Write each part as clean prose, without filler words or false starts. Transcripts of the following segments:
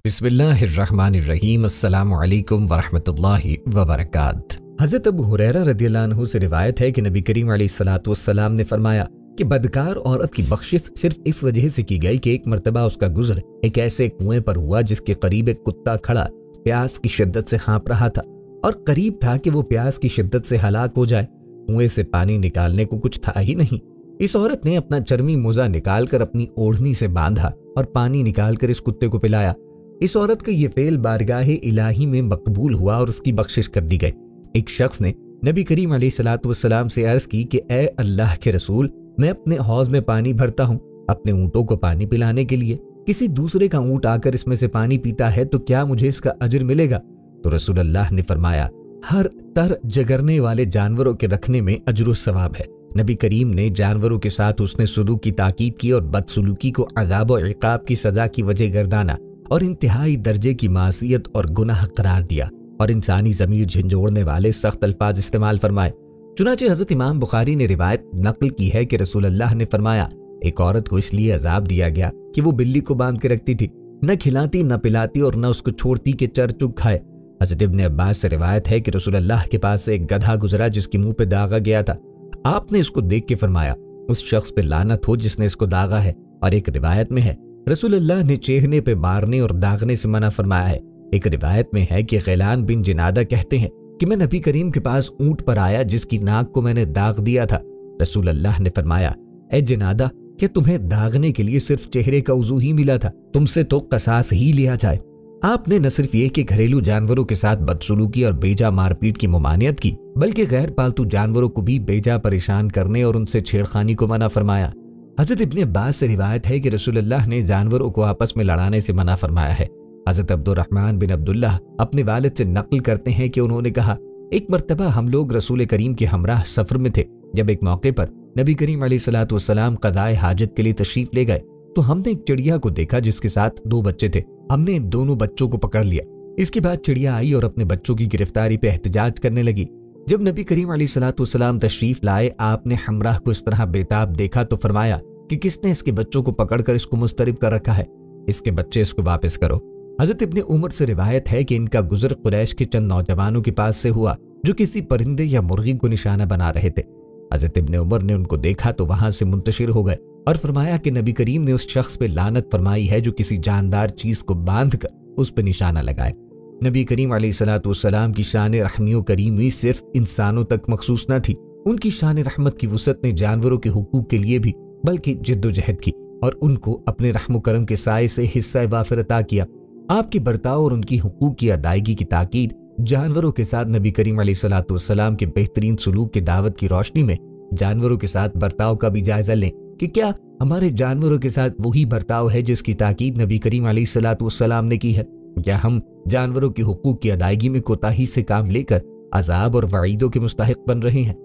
बिस्मिल्लाहिर्रहमानिर्रहीम। अस्सलामु अलैकुम वरहमतुल्लाहि वबरकात। हज़रत अबू हुरैरा रदियल्लाहु अन्हु से रिवायत है कि नबी करीम अलैहिस्सलातु वस्सलाम ने फरमाया कि बदकार औरत की बख्शिश सिर्फ इस वजह से की गई कि एक मर्तबा उसका गुज़र एक ऐसे कुएं पर हुआ जिसके करीब एक कुत्ता खड़ा प्यास की शिद्दत से हाँफ रहा था और करीब था कि वो प्यास की शिद्दत से हलाक हो जाए। कुएं से पानी निकालने को कुछ था ही नहीं। इस औरत ने अपना चर्मी मोजा निकालकर अपनी ओढ़नी से बांधा और पानी निकालकर इस कुत्ते को पिलाया। इस औरत का ये फेल बारगाहे इलाही में मकबूल हुआ और उसकी बख्शिश कर दी गई। एक शख्स ने नबी करीम अलैहिस्सलातु वस्सलाम से अर्ज की कि ए अल्लाह के रसूल, मैं अपने हौज में पानी भरता हूँ अपने ऊँटों को पानी पिलाने के लिए। किसी दूसरे का ऊँट आकर इसमें से पानी पीता है तो क्या मुझे इसका अजर मिलेगा? तो रसूल अल्लाह ने फरमाया, हर तर जगरने वाले जानवरों के रखने में अजर सवाब है। नबी करीम ने जानवरों के साथ उसने सुलूक की ताकीद की और बदसलूकी को अज़ाब और इक़ाब की सजा की वजह गर्दाना और इंतहाई दर्जे की मासियत और गुनाह करार दिया और इंसानी ज़मीर झंझोड़ने वाले सख्त अल्फाज इस्तेमाल फरमाए। चुनाचे हज़रत इमाम बुखारी ने रिवायत नकल की है कि रसूल अल्लाह ने फरमाया, एक औरत को इसलिए अजाब दिया गया कि वो बिल्ली को बांध के रखती थी, न खिलाती न पिलाती और न उसको छोड़ती कि चर चुग खाए। हज़रत इब्ने अब्बास से रिवायत है कि रसूल अल्लाह के पास से एक गधा गुजरा जिसके मुंह पे दागा गया था। आपने इसको देख के फरमाया, उस शख्स पे लानत हो जिसने इसको दागा है। और एक रिवायत में है रसूल अल्लाह ने चेहने पे मारने और दागने से मना फरमाया है। एक रिवायत में है कि गैलान बिन जनादा कहते हैं कि मैं नबी करीम के पास ऊंट पर आया जिसकी नाक को मैंने दाग दिया था। रसूल अल्लाह ने फरमाया, ए जनादा, क्या तुम्हें दागने के लिए सिर्फ चेहरे का उजू ही मिला था? तुमसे तो कसास ही लिया जाए। आपने न सिर्फ ये कि घरेलू जानवरों के साथ बदसलूकी और बेजा मारपीट की ममानियत की, बल्कि गैर पालतू जानवरों को भी बेजा परेशान करने और उनसे छेड़खानी को मना फरमाया। हज़रत इब्ने अब्बास से रिवायत है कि रसूल अल्लाह ने जानवरों को आपस में लड़ाने से मना फरमाया है। हज़रत अब्दुर्रहमान बिन अब्दुल्लाह अपने वालिद से नकल करते हैं कि उन्होंने कहा, एक मर्तबा हम लोग रसूल करीम के हमराह सफर में थे। जब एक मौके पर नबी करीम अलैहिस्सलातु वस्सलाम क़ज़ाए हाजत के लिए तशरीफ ले गए तो हमने एक चिड़िया को देखा जिसके साथ 2 बच्चे थे। हमने इन दोनों बच्चों को पकड़ लिया। इसके बाद चिड़िया आई और अपने बच्चों की गिरफ्तारी पे एहतजाज करने लगी। जब नबी करीम अलैहिस्सलातु वस्सलाम तशरीफ लाए, आपने हमराह को इस तरह बेताब देखा तो फरमाया कि किसने इसके बच्चों को पकड़कर इसको मुस्तरिब कर रखा है? इसके बच्चे इसको वापस करो। हज़रत इब्ने उमर से रिवायत है कि इनका गुज़र कुरैश के चंद नौजवानों के पास से हुआ जो किसी परिंदे या मुर्गी को निशाना बना रहे थे। हज़रत इब्ने उमर ने उनको देखा तो वहां से मुंतशिर हो गए और फरमाया कि नबी करीम ने उस शख्स पे लानत फरमाई है जो किसी जानदार चीज को बांध कर उस पर निशाना लगाए। नबी करीम अलैहिस्सलातु वस्सलाम की शान रहमियो करीमी सिर्फ इंसानों तक मखसूस न थी। उनकी शान रहमत की वुसअत ने जानवरों के हुकूक के लिए भी बल्कि जिद्दोजहद की और उनको अपने रहम करम के साए से हिस्सा वाफिर अता किया। आपके बर्ताव और उनकी हुकूक की अदायगी की ताकीद जानवरों के साथ नबी करीम अलैहिस्सलातु वस्सलाम के बेहतरीन सलूक की दावत की रोशनी में जानवरों के साथ बर्ताव का भी जायजा लें कि क्या हमारे जानवरों के साथ वही बर्ताव है जिसकी ताकीद नबी करीम अलैहिस्सलातु वस्सलाम ने की है? क्या हम जानवरों की हुकूक की अदायगी में कोताही से काम लेकर अजाब और वईदों के मुस्तहिक बन रहे हैं?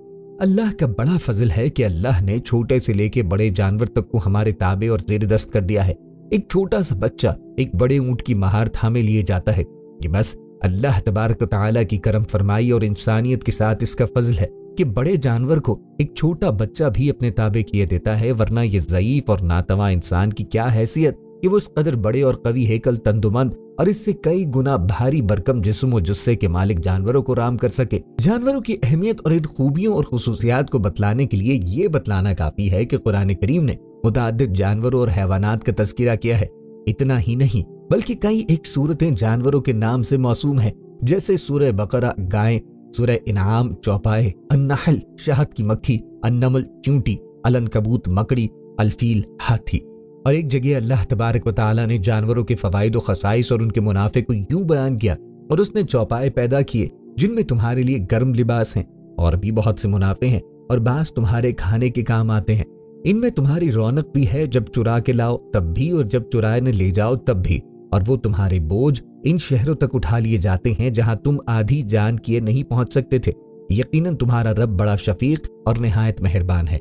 अल्लाह का बड़ा फजल है कि अल्लाह ने छोटे से लेके बड़े जानवर तक को हमारे ताबे और ज़ेर दस्त कर दिया है। एक छोटा सा बच्चा एक बड़े ऊंट की महार थामे लिए जाता है। ये बस अल्लाह तबारक व तआला की करम फरमाई और इंसानियत के साथ इसका फजल है कि बड़े जानवर को एक छोटा बच्चा भी अपने ताबे किए देता है, वरना ये ज़ईफ और नातवा इंसान की क्या हैसियत कि वो इस कदर बड़े और कवी हेकल तंदुमंद और इससे कई गुना भारी भरकम जिस्म और जुस्से के मालिक जानवरों को राम कर सके। जानवरों की अहमियत और इन खूबियों और खुसूसियात को बतलाने के लिए ये बतलाना काफी है कि कुरान करीम ने मुतअद्दिद जानवरों और हैवानात का तज़किरा किया है। इतना ही नहीं बल्कि कई एक सूरतें जानवरों के नाम से मौसूम है, जैसे सूरह बकरा गाय, सूरह इनाम चौपाए, अन्नहल शहद की मक्खी, अन्नमल चूंटी, अलनकबूत मकड़ी, अलफील हाथी। और एक जगह अल्लाह तबारक व तआला ने जानवरों के फवाइद व खसाइस और उनके मुनाफे को यूं बयान किया, और उसने चौपाए पैदा किए जिनमें तुम्हारे लिए गर्म लिबास हैं और भी बहुत से मुनाफे हैं, और बास तुम्हारे खाने के काम आते हैं। इनमें तुम्हारी रौनक भी है, जब चुरा के लाओ तब भी और जब चुराए न ले जाओ तब भी, और वो तुम्हारे बोझ इन शहरों तक उठा लिए जाते हैं जहां तुम आधी जान किए नहीं पहुंच सकते थे। यकीनन तुम्हारा रब बड़ा शफीक और निहायत मेहरबान है।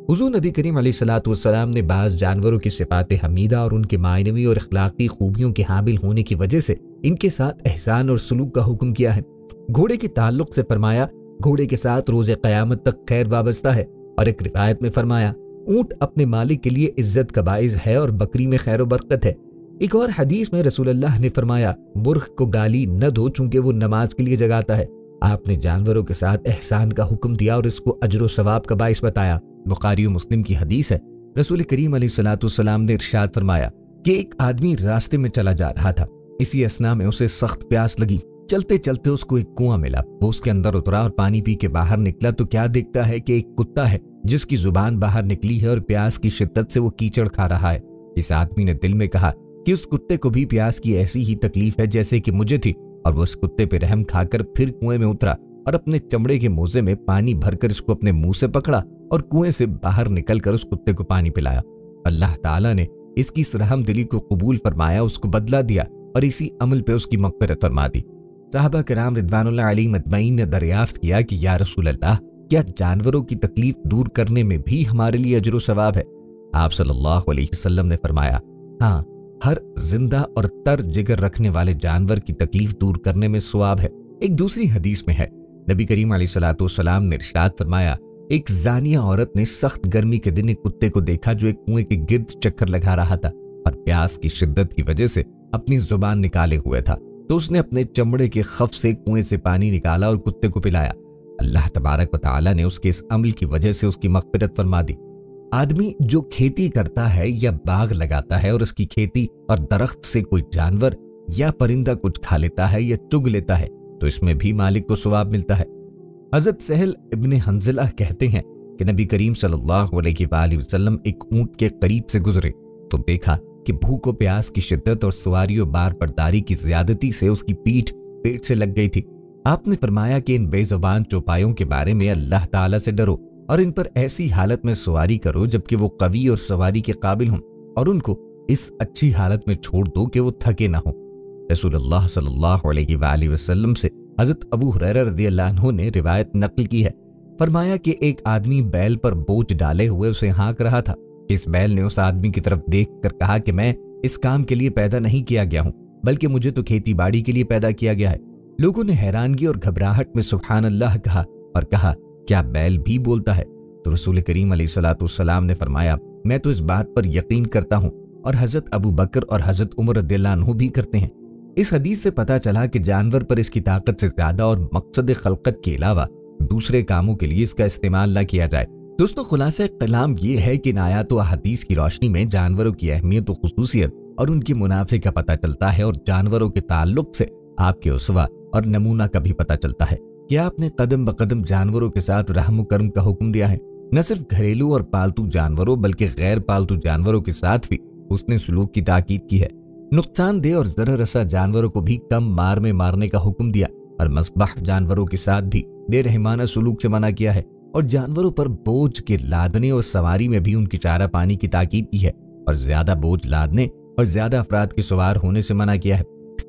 हुज़ूर नबी करीम अलैहिस्सलातु वस्सलाम ने बाज़ जानवरों की सिफ़ात हमीदा और उनके मायनवी और अखलाकी खूबियों के हामिल होने की वजह से इनके साथ एहसान और सलूक का हुक्म किया है। घोड़े के ताल्लुक से फरमाया, घोड़े के साथ रोज़े क़यामत तक खैर वाबस्ता है। और एक रिवायत में फरमाया, ऊँट अपने मालिक के लिए इज्जत का बाइज़ है और बकरी में खैर व बरकत है। ایک اور حدیث میں رسول اللہ نے فرمایا مرغ کو گالی نہ دو چونکہ وہ نماز کے لیے جگاتا ہے۔ آپ نے جانوروں کے ساتھ احسان کا حکم دیا اور اس کو اجر و ثواب کا باعث بتایا۔ بخاری و مسلم کی حدیث ہے، رسول کریم علیہ الصلوۃ والسلام نے ارشاد فرمایا کہ ایک آدمی راستے میں چلا جا رہا تھا، اسی اثنا میں اسے سخت پیاس لگی۔ چلتے چلتے اس کو ایک کنواں ملا، وہ اس کے اندر اترا اور پانی پی کے باہر نکلا تو کیا دیکھتا ہے کہ ایک کتا ہے جس کی زبان باہر نکلی ہے اور پیاس کی شدت سے وہ کیچڑ کھا رہا ہے۔ اس آدمی نے دل میں کہا کہ اس کتے کو بھی پیاس کی ایسی ہی تکلیف ہے جیسے کہ مجھے تھی، اور وہ اس کتے پہ رحم کھا کر پھر کنویں میں اترا اور اپنے چمڑے کے موزے میں پانی بھر کر اس کو اپنے منہ سے پکڑا اور کنویں سے باہر نکل کر اس کتے کو پانی پلایا۔ اللہ تعالیٰ نے اس کی اس رحم دلی کو قبول فرمایا، اس کو بدلہ دیا اور اسی عمل پہ اس کی مغفرت فرما دی۔ صحابہ کرام رضوان اللہ علیہم اجمعین نے دریافت کیا کہ یا رسول اللہ، کیا جانوروں کی تکلیف دور کرنے میں بھی ہمارے لیے اجر و ثواب ہے؟ آپ صلی اللہ علیہ وسلم نے فرمایا، ہاں، ہر زندہ اور تر جگر رکھنے والے جانور کی تکلیف دور کرنے میں ثواب ہے۔ ایک دوسری حدیث میں ہے، نبی کریم علیہ الصلوۃ والسلام نے ارشاد فرمایا، ایک زانیہ عورت نے سخت گرمی کے دن ایک کتے کو دیکھا جو ایک کنویں کے گرد چکر لگا رہا تھا اور پیاس کی شدت کی وجہ سے اپنی زبان نکالے ہوئے تھا، تو اس نے اپنے چمڑے کے خف سے کنویں سے پانی نکالا اور کتے کو پلایا۔ اللہ تبارک و تعالیٰ نے اس کے اس عمل کی وجہ سے اس کی مغفرت فرما دی۔ آدمی جو کھیتی کرتا ہے یا باغ لگاتا ہے اور اس کی کھیتی اور درخت سے کوئی جانور یا پرندہ کچھ کھا لیتا ہے یا چگ لیتا ہے تو اس میں بھی مالک کو ثواب ملتا ہے۔ حضرت سہل ابن حنظلہ کہتے ہیں کہ نبی کریم صلی اللہ علیہ وآلہ وسلم ایک اونٹ کے قریب سے گزرے تو دیکھا کہ بھوک و پیاس کی شدت اور سواری و بار برداری کی زیادتی سے اس کی پیٹھ پیٹ سے لگ گئی تھی۔ آپ نے فرمایا کہ ان بے زبان چوپایوں کے بارے میں اللہ تعالیٰ سے ڈرو اور ان پر ایسی حالت میں سواری کرو جبکہ وہ قوی اور سواری کے قابل ہوں، اور ان کو اس اچھی حالت میں چھوڑ دو کہ وہ تھکے نہ ہوں۔ رسول اللہ صلی اللہ علیہ وآلہ وسلم سے حضرت ابو ہریرہ رضی اللہ عنہ نے روایت نقل کی ہے، فرمایا کہ ایک آدمی بیل پر بوجھ ڈالے ہوئے اسے ہانک رہا تھا۔ اس بیل نے اس آدمی کی طرف دیکھ کر کہا کہ میں اس کام کے لیے پیدا نہیں کیا گیا ہوں بلکہ مجھے تو کھیتی باڑی کے لیے پیدا کیا گیا ہے۔ لوگوں نے حیرانگی اور گھبراہٹ میں سبحان اللہ کہا اور کہا کیا بیل بھی بولتا ہے؟ تو رسول کریم علیہ الصلوۃ والسلام نے فرمایا میں تو اس بات پر یقین کرتا ہوں اور حضرت ابو بکر اور حضرت عمر رضی اللہ عنہ بھی کرتے ہیں۔ اس حدیث سے پتہ چلا کہ جانور پر اس کی طاقت سے زیادہ اور مقصد خلقت کے علاوہ دوسرے کاموں کے لیے اس کا استعمال نہ کیا جائے۔ دوستو، خلاصہ کلام یہ ہے کہ ان آیات و احادیث کی روشنی میں جانوروں کی اہمیت و خصوصیت اور ان کے منافع کا پتہ چلتا ہے، اور جانوروں کے تعلق سے آپ کے اسوہ اور نمونہ کا بھی پتہ چلتا ہے کہ آپ نے قدم بقدم جانوروں کے ساتھ رحم و کرم کا حکم دیا ہے۔ نہ صرف گھریلو اور پالتو جانوروں بلکہ غیر پالتو جانوروں کے ساتھ بھی حسن سلوک کی تاکید کی ہے۔ نقصان دہ اور ضرر رساں جانوروں کو بھی کم مار میں مارنے کا حکم دیا، اور مذبح جانوروں کے ساتھ بھی بے رحمانہ سلوک سے منع کیا ہے، اور جانوروں پر بوجھ کے لادنے اور سواری میں بھی ان کی چارہ پانی کی تاکید کی ہے، اور زیادہ بوجھ لادنے اور زیادہ افراد کے سوار ہونے سے منع کیا ہے۔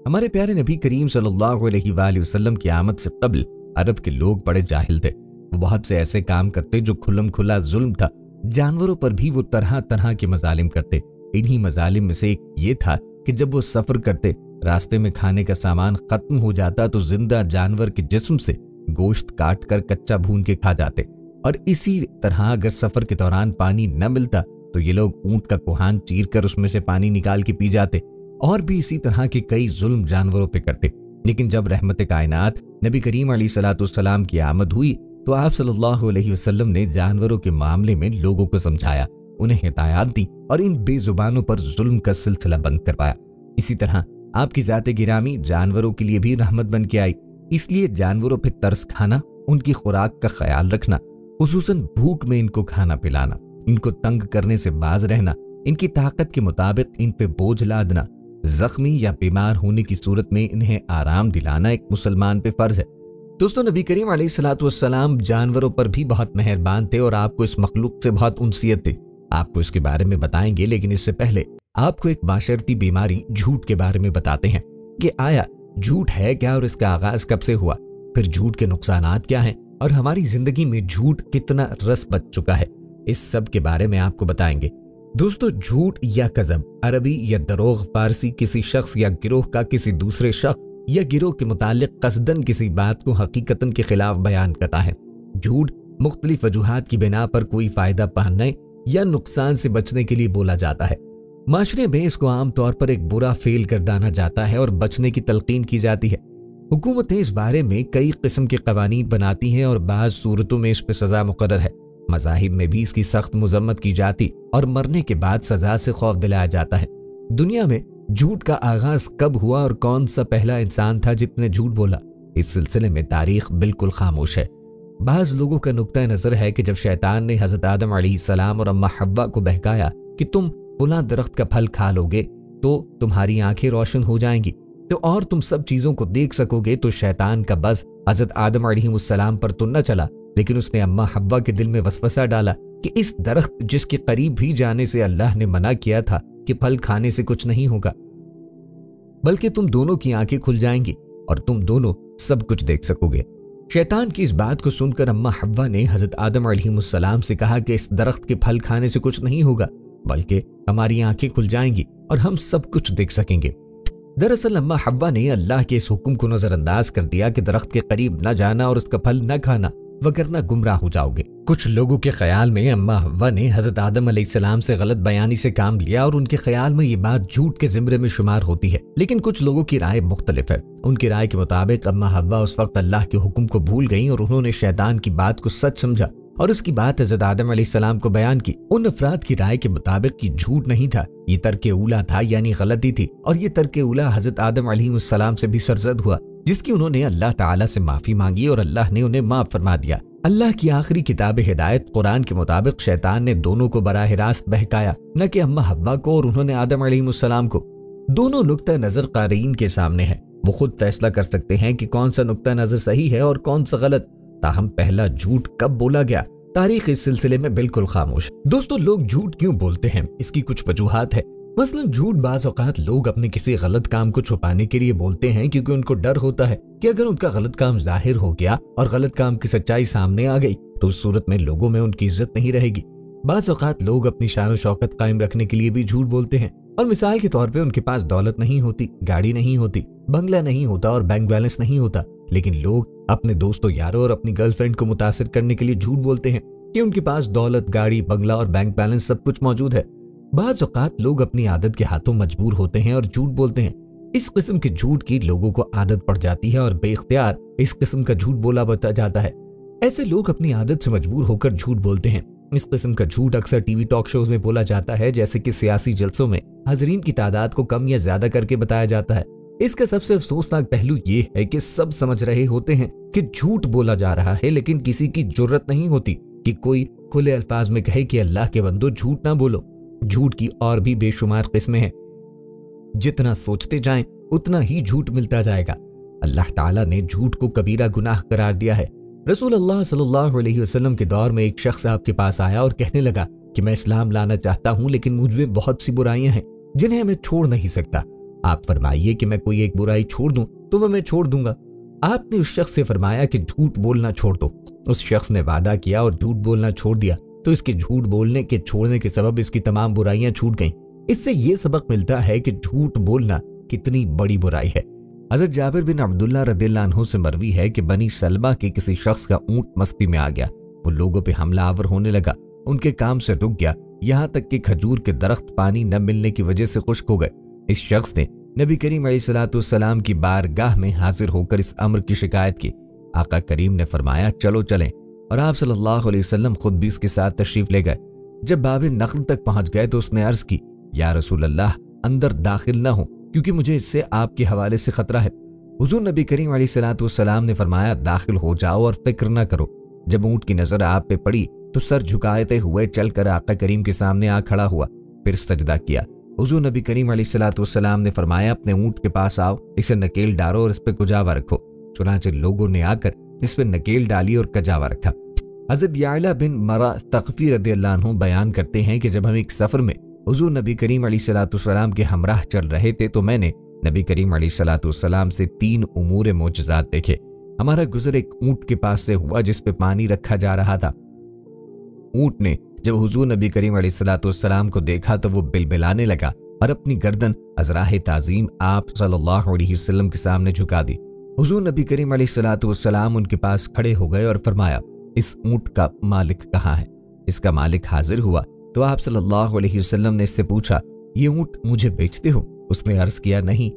ہمارے پیارے نبی کریم صلی اللہ علیہ وآلہ وسلم کی آمد سے قبل عرب کے لوگ بڑے جاہل تھے، وہ بہت سے ایسے کام کرتے جو کھلم کھلا ظلم تھا۔ جانوروں پر بھی وہ طرح طرح کے مظالم کرتے۔ انہی مظالم میں سے ایک یہ تھا کہ جب وہ سفر کرتے، راستے میں کھانے کا سامان ختم ہو جاتا تو زندہ جانور کے جسم سے گوشت کاٹ کر کچا بھون کے کھا جاتے، اور اسی طرح اگر سفر کے دوران پانی نہ ملتا تو یہ لوگ اونٹ کا کوہان چیر کر اس میں سے پانی نکال کے پی جاتے، اور بھی اسی طرح کے کئی ظلم جانوروں پہ کرتے۔ لیکن جب رحمت کائنات نبی کریم علیہ الصلوۃ والسلام کی آمد ہوئی تو آپ صلی اللہ علیہ وسلم نے جانوروں کے معاملے میں لوگوں کو سمجھایا، انہیں ہدایات دی اور ان بے زبانوں پر ظلم کا سلسلہ بند کروایا۔ اسی طرح آپ کی ذات گرامی جانوروں کے لیے بھی رحمت بن کے آئی، اس لیے جانوروں پہ ترس کھانا، ان کی خوراک کا خیال رکھنا، خصوصاً بھوک میں ان کو کھانا پلانا، ان کو تنگ کرنے سے باز رہنا، ان کی طاقت کے مطابق ان پہ بوجھ لادنا، زخمی یا بیمار ہونے کی صورت میں انہیں آرام دلانا ایک مسلمان پہ فرض ہے۔ دوستو، نبی کریم علیہ الصلوۃ والسلام جانوروں پر بھی بہت مہربان تھے اور آپ کو اس مخلوق سے بہت انسیت تھی۔ آپ کو اس کے بارے میں بتائیں گے، لیکن اس سے پہلے آپ کو ایک معاشرتی بیماری جھوٹ کے بارے میں بتاتے ہیں کہ آیا جھوٹ ہے کیا اور اس کا آغاز کب سے ہوا، پھر جھوٹ کے نقصانات کیا ہیں اور ہماری زندگی میں جھوٹ کتنا رس بچ چکا ہے، اس سب کے بارے میں آپ کو بتائیں گے۔ دوستو، جھوٹ یا کذب عربی یا دروغ فارسی کسی شخص یا گروہ کا کسی دوسرے شخص یا گروہ کے متعلق قصداً کسی بات کو حقیقتاً کے خلاف بیان کرتا ہے۔ جھوٹ مختلف وجوہات کی بنا پر کوئی فائدہ پانے یا نقصان سے بچنے کے لیے بولا جاتا ہے۔ معاشرے میں اس کو عام طور پر ایک برا فعل گردانا جاتا ہے اور بچنے کی تلقین کی جاتی ہے۔ حکومتیں اس بارے میں کئی قسم کے قوانین بناتی ہیں اور بعض صورتوں میں اس پہ سزا مقرر ہے۔ مذاہب میں بھی اس کی سخت مذمت کی جاتی اور مرنے کے بعد سزا سے خوف دلایا جاتا ہے۔ دنیا میں جھوٹ کا آغاز کب ہوا اور کون سا پہلا انسان تھا جس نے جھوٹ بولا، اس سلسلے میں تاریخ بالکل خاموش ہے۔ بعض لوگوں کا نقطہ نظر ہے کہ جب شیطان نے حضرت آدم علیہ السلام اور اماں حوا کو بہکایا کہ تم فلاں درخت کا پھل کھا لو گے تو تمہاری آنکھیں روشن ہو جائیں گی تو اور تم سب چیزوں کو دیکھ سکو گے، تو شیطان کا بس حضرت آدم علیہ السلام پر تو نہ چلا، لیکن اس نے اماں حوا کے دل میں وسوسہ ڈالا کہ اس درخت جس کے قریب بھی جانے سے اللہ نے منع کیا تھا کہ پھل کھانے سے کچھ نہیں ہوگا، بلکہ تم دونوں کی آنکھیں کھل جائیں گی اور تم دونوں سب کچھ دیکھ سکو گے۔ شیطان کی اس بات کو سن کر اماں حوا نے حضرت آدم علیہ السلام سے کہا کہ اس درخت کے پھل کھانے سے کچھ نہیں ہوگا، بلکہ ہماری آنکھیں کھل جائیں گی اور ہم سب کچھ دیکھ سکیں گے۔ دراصل اماں حوا نے اللہ کے اس حکم کو نظر انداز کر دیا کہ درخت کے قریب نہ جانا اور اس کا پھل نہ کھانا، وگرنہ گمراہ ہو جاؤ گے۔ کچھ لوگوں کے خیال میں اماں حوا نے حضرت آدم علیہ السلام سے غلط بیانی سے کام لیا اور ان کے خیال میں یہ بات جھوٹ کے زمرے میں شمار ہوتی ہے، لیکن کچھ لوگوں کی رائے مختلف ہے۔ ان کی رائے کے مطابق اماں حوا اس وقت اللہ کے حکم کو بھول گئیں اور انہوں نے شیطان کی بات کو سچ سمجھا اور اس کی بات حضرت آدم علیہ السلام کو بیان کی۔ ان افراد کی رائے کے مطابق یہ جھوٹ نہیں تھا، یہ ترک اولا تھا، یعنی غلطی تھی، اور یہ ترک اولا حضرت آدم علیہ السلام سے بھی سرزد ہوا، جس کی انہوں نے اللہ تعالیٰ سے معافی مانگی اور اللہ نے انہیں معاف فرما دیا۔ اللہ کی آخری کتاب ہدایت قرآن کے مطابق شیطان نے دونوں کو براہ راست بہکایا، نہ کہ اماں حوا کو اور انہوں نے آدم علیہ السلام کو۔ دونوں نقطہ نظر قارئین کے سامنے ہے، وہ خود فیصلہ کر سکتے ہیں کہ کون سا نقطہ نظر صحیح ہے اور کون سا غلط۔ تاہم پہلا جھوٹ کب بولا گیا، تاریخ اس سلسلے میں بالکل خاموش۔ دوستو، لوگ جھوٹ کیوں بولتے ہیں؟ اس کی کچھ وجوہات ہے۔ مثلا جھوٹ بعض اوقات لوگ اپنے کسی غلط کام کو چھپانے کے لیے بولتے ہیں کیونکہ ان کو ڈر ہوتا ہے کہ اگر ان کا غلط کام ظاہر ہو گیا اور غلط کام کی سچائی سامنے آ گئی تو اس صورت میں لوگوں میں ان کی عزت نہیں رہے گی۔ بعض اوقات لوگ اپنی شان و شوکت قائم رکھنے کے لیے بھی جھوٹ بولتے ہیں، اور مثال کے طور پہ ان کے پاس دولت نہیں ہوتی، گاڑی نہیں ہوتی، بنگلہ نہیں ہوتا اور بینک بیلنس نہیں ہوتا، لیکن لوگ اپنے دوستوں یاروں اور اپنی گرل فرینڈ کو متاثر کرنے کے لیے جھوٹ بولتے ہیں کہ ان کے پاس دولت، گاڑی، بنگلہ اور بینک بیلنس سب کچھ موجود ہے۔ بعض اوقات لوگ اپنی عادت کے ہاتھوں مجبور ہوتے ہیں اور جھوٹ بولتے ہیں۔ اس قسم کے جھوٹ کی لوگوں کو عادت پڑ جاتی ہے اور بے اختیار اس قسم کا جھوٹ بولا بتا جاتا ہے۔ ایسے لوگ اپنی عادت سے مجبور ہو کر جھوٹ بولتے ہیں۔ اس قسم کا جھوٹ اکثر ٹی وی ٹاک شوز میں بولا جاتا ہے، جیسے کہ سیاسی جلسوں میں حاضرین کی تعداد کو کم یا زیادہ کر کے بتایا جاتا ہے۔ اس کا سب سے افسوسناک پہلو یہ ہے کہ سب سمجھ رہے ہوتے ہیں کہ جھوٹ بولا جا رہا ہے، لیکن کسی کی جرت نہیں ہوتی کہ کوئی کھلے الفاظ میں کہے کہ اللہ کے بندو جھوٹ نہ بولو۔ جھوٹ کی اور بھی بے شمار قسمیں ہیں، جتنا سوچتے جائیں اتنا ہی جھوٹ ملتا جائے گا۔ اللہ تعالیٰ نے جھوٹ کو کبیرہ گناہ قرار دیا ہے۔ رسول اللہ صلی اللہ علیہ وسلم کے دور میں ایک شخص آپ کے پاس آیا اور کہنے لگا کہ میں اسلام لانا چاہتا ہوں، لیکن مجھ میں بہت سی برائیاں ہیں جنہیں میں چھوڑ نہیں سکتا۔ آپ فرمائیے کہ میں کوئی ایک برائی چھوڑ دوں تو وہ میں چھوڑ دوں گا۔ آپ نے اس شخص سے فرمایا کہ جھوٹ بولنا چھوڑ دو۔ اس شخص نے وعدہ کیا اور جھوٹ بولنا چھوڑ دیا، تو اس کے جھوٹ بولنے کے چھوڑنے کے سبب اس کی تمام برائیاں چھوٹ گئیں۔ اس سے یہ سبق ملتا ہے کہ جھوٹ بولنا کتنی بڑی برائی ہے۔ حضرت جابر بن عبداللہ رضی اللہ عنہ سے مروی ہے کہ بنی سلمہ کے کسی شخص کا اونٹ مستی میں آ گیا، وہ لوگوں پہ حملہ آور ہونے لگا، ان کے کام سے رک گیا، یہاں تک کہ کھجور کے درخت پانی نہ ملنے کی وجہ سے خشک ہو گئے۔ اس شخص نے نبی کریم علیہ السلام کی بارگاہ میں حاضر ہو کر اس امر کی شکایت کی۔ آقا کریم نے فرمایا چلو چلیں، اور آپ صلی اللہ علیہ وسلم خود بھی اس کے ساتھ تشریف لے گئے۔ جب باب نخل تک پہنچ گئے تو اس نے عرض کی، یا رسول اللہ، اندر داخل نہ ہو کیونکہ مجھے اس سے آپ کے حوالے سے خطرہ ہے۔ حضور نبی کریم علیہ السلام نے فرمایا داخل ہو جاؤ اور فکر نہ کرو۔ جب اونٹ کی نظر آپ پہ پڑی تو سر جھکاتے ہوئے چل کر آقا کریم کے سامنے آ کھڑا ہوا، پھر سجدہ کیا۔ حضور نبی کریم علیہ السلام نے فرمایا اپنے اونٹ کے پاس آؤ، اسے نکیل ڈالو اور اس پہ کجاوا رکھو۔ چنانچہ لوگوں نے آ کر اس پہ نکیل ڈالی اور کجاوا رکھا۔ حضرت یعلا بن مرہ تقفی رضی اللہ عنہ بیان کرتے ہیں کہ جب ہم ایک سفر میں حضور نبی کریم علیہ السلام کے ہمراہ چل رہے تھے تو میں نے نبی کریم علیہ السلام سے 3 امور معجزات دیکھے۔ ہمارا گزر ایک اونٹ کے پاس سے ہوا جس پہ پانی رکھا جا رہا تھا۔ اونٹ نے جب حضور نبی کریم علیہ السلام کو دیکھا تو وہ بلبلانے لگا اور اپنی گردن ازراہ تعظیم آپ صلی اللہ علیہ وسلم کے سامنے جھکا دی۔ حضور نبی کریم علیہ السلام ان کے پاس کھڑے ہو گئے اور فرمایا اس اونٹ کا مالک کہاں ہے؟ اس کا مالک حاضر ہوا تو آپ صلی اللہ علیہ وسلم نے اس سے پوچھا ये ऊँट मुझे बेचते हो? उसने अर्ज किया, नहीं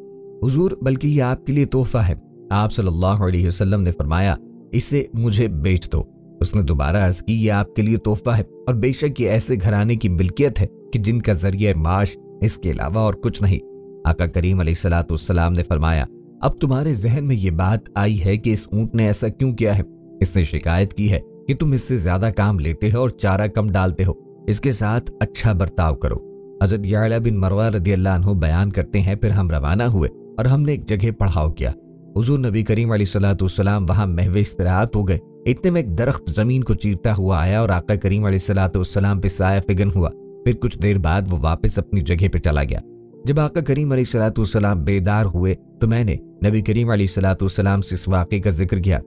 हुजूर, बल्कि ये आपके लिए तोहफा है। आप सल्लल्लाहु अलैहि वसल्लम ने फरमाया, इसे मुझे बेच दो। उसने दोबारा अर्ज की, ये आपके लिए तोहफा है और बेशक ये ऐसे घराने की मिल्कियत है कि जिनका जरिया माश इसके अलावा और कुछ नहीं। आका करीम अलैहिस्सलाम ने फरमाया, अब तुम्हारे जहन में ये बात आई है कि इस ऊँट ने ऐसा क्यों किया है? इसने शिकायत की है कि तुम इससे ज्यादा काम लेते हो और चारा कम डालते हो, इसके साथ अच्छा बर्ताव करो। हज़रत याला बिन मरवा रदियल्लाहु अन्हु बयान करते हैं, फिर हम रवाना हुए और हमने एक जगह पड़ाव किया। हुजूर नबी करीम अलैहिस्सलाम वहां महवे इस्तिराहत हो गए। इतने में एक दरख्त जमीन को चीरता हुआ आया और आका करीम अलैहिस्सलाम पे साया फिगन हुआ। फिर कुछ देर बाद वो वापस अपनी जगह पे चला गया। जब आका करीम अलैहिस्सलाम बेदार हुए तो मैंने नबी करीम अलैहिस्सलाम से इस वाक़े का जिक्र किया।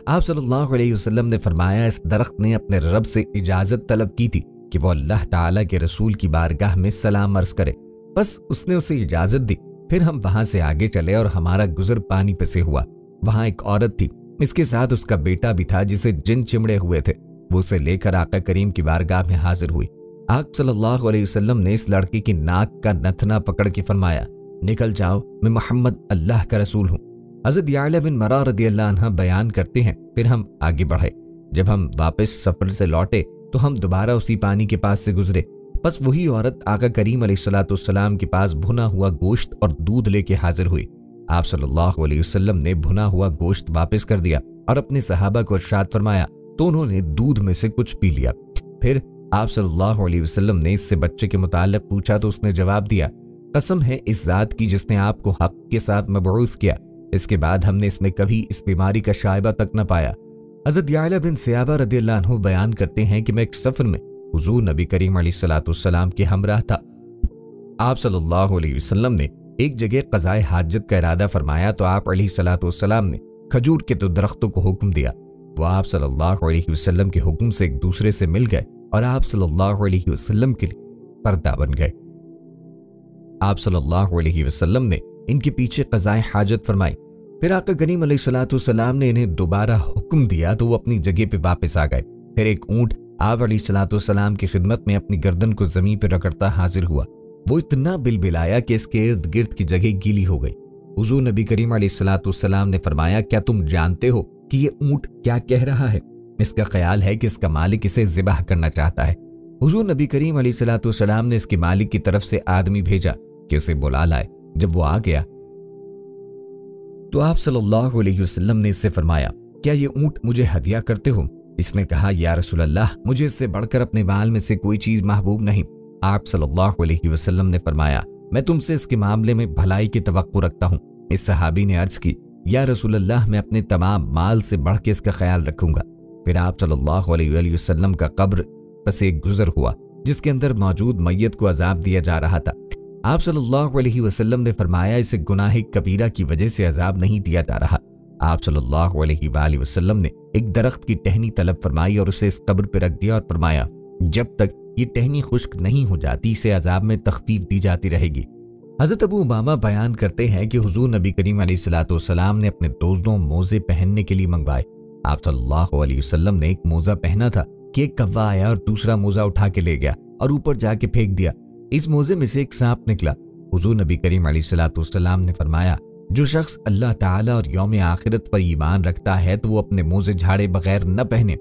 आप सल्लल्लाहु अलैहि वसल्लम ने फरमाया, इस दरख्त ने अपने रब से इजाजत तलब की थी कि वो अल्लाह ताला के रसूल की बारगाह में सलाम अर्ज करे। बस उसने उसे इजाजत दी। फिर हम वहां से आगे चले और हमारा गुजर पानी पे से हुआ। वहां एक औरत थी, इसके साथ उसका बेटा भी था जिसे जिन चिमड़े हुए थे। वो उसे लेकर आका करीम की बारगाह में हाजिर हुई। आप सल्लल्लाहु अलैहि वसल्लम ने इस लड़के की नाक का नथना पकड़ के फरमाया, निकल जाओ, मैं मोहम्मद अल्लाह का रसूल हूँ। हज़रत याला बिन मरा रदियल्लाहु अन्हु बयान करते हैं, फिर हम आगे बढ़े। जब हम वापस सफर से लौटे तो हम दोबारा उसी पानी के पास से गुजरे। बस वही औरत आका करीम अलैहिस्सलाम के पास भुना हुआ गोश्त और दूध लेके हाजिर हुई। आप सल्लल्लाहु अलैहि वसल्लम ने भुना हुआ गोश्त वापस कर दिया और अपने सहाबा को इरशाद फरमाया तो उन्होंने दूध में से कुछ पी लिया। फिर आप सल्लल्लाहु अलैहि वसल्लम ने इससे बच्चे के मुताल्लिक पूछा तो उसने जवाब दिया, कसम है इस जात की जिसने आपको हक के साथ मबऊस किया, इसके बाद हमने इसमें कभी इस बीमारी का शायबा तक न पाया। हज़रत याला बिन सियाबा रदियल्लाहु अन्हु बयान करते हैं कि मैं एक सफर में हुजूर नबी करीम अलैहिस्सलाम के हमराह था। आप सल्लल्लाहु अलैहि वसल्लम ने एक जगह क़ज़ाए हाजत का इरादा फरमाया तो आप अलैहिस्सलाम ने खजूर के 2 दरख्तों को हुक्म दिया। वो आप सल्लल्लाहु अलैहि वसल्लम के हुक्म से एक दूसरे से मिल गए और आप सल्लल्लाहु अलैहि वसल्लम के लिए पर्दा बन गए। आप सल्लल्लाहु अलैहि वसल्लम ने इनके पीछे क़ज़ाए हाजत फरमाई। फिर आका करीम अलैहिस्सलाम ने इन्हें दोबारा हुक्म दिया तो वो अपनी जगह पे वापस आ गए। फिर एक ऊँट आप अलैहिस्सलाम की खिदमत में अपनी गर्दन को जमीन पर रगड़ता हाजिर हुआ। वो इतना बिलबिलाया कि इसके इर्द गिर्द की जगह गीली हो गई। हुजूर नबी करीम अलैहिस्सलाम ने फरमाया, क्या तुम जानते हो कि ये ऊँट क्या कह रहा है? इसका ख्याल है कि इसका मालिक इसे ज़िबाह करना चाहता है। हुजूर नबी करीम अलैहिस्सलाम ने इसके मालिक की तरफ से आदमी भेजा कि उसे बुला लाए। जब वो आ गया तो आप सल्लल्लाहु अलैहि वसल्लम ने इससे फरमाया, क्या ये ऊँट मुझे हदिया करते हो? इसने कहा, या रसूल अल्लाह, मुझे इससे बढ़कर अपने बाल में से कोई चीज महबूब नहीं। आप सल्लल्लाहु अलैहि वसल्लम ने फरमाया, मैं तुमसे इसके मामले में भलाई की तवक्को रखता हूँ। इस सहाबी ने अर्ज की, या रसूल अल्लाह, मैं अपने तमाम माल से बढ़ के इसका ख्याल रखूंगा। फिर आप सल्लल्लाहु अलैहि वसल्लम का कब्र पर से गुजर हुआ जिसके अंदर मौजूद मैयत को अजाब दिया जा रहा था। आप सल्लल्लाहु अलैहि वसल्लम ने फरमाया, इसे गुनाह कबीरा की वजह से अजाब नहीं दिया जा रहा। आप सल्लल्लाहु अलैहि वसल्लम ने एक दरख्त की टहनी तलब फरमाई और उसे इस कब्र पर रख दिया और फरमाया, जब तक ये टहनी खुश्क नहीं हो जाती इसे अजाब में तख्फीफ दी जाती रहेगी। हज़रत अबू उमामा बयान करते हैं कि हुजूर नबी करीम अलैहिस्सलाम ने अपने दोस्तों मोजे पहनने के लिए मंगवाए। आप सल्लल्लाहु अलैहि वसल्लम ने एक मोजा पहना था कि एक कौवा आया और दूसरा मोजा उठा के ले गया और ऊपर जाके फेंक दिया। इस मोजे में से एक सांप निकला। हुजूर नबी करीम अलैहिस्सलाम ने फरमाया, जो शख्स अल्लाह ताला और यौम आखिरत पर ईमान रखता है तो वो अपने मोजे झाड़े बगैर न पहने।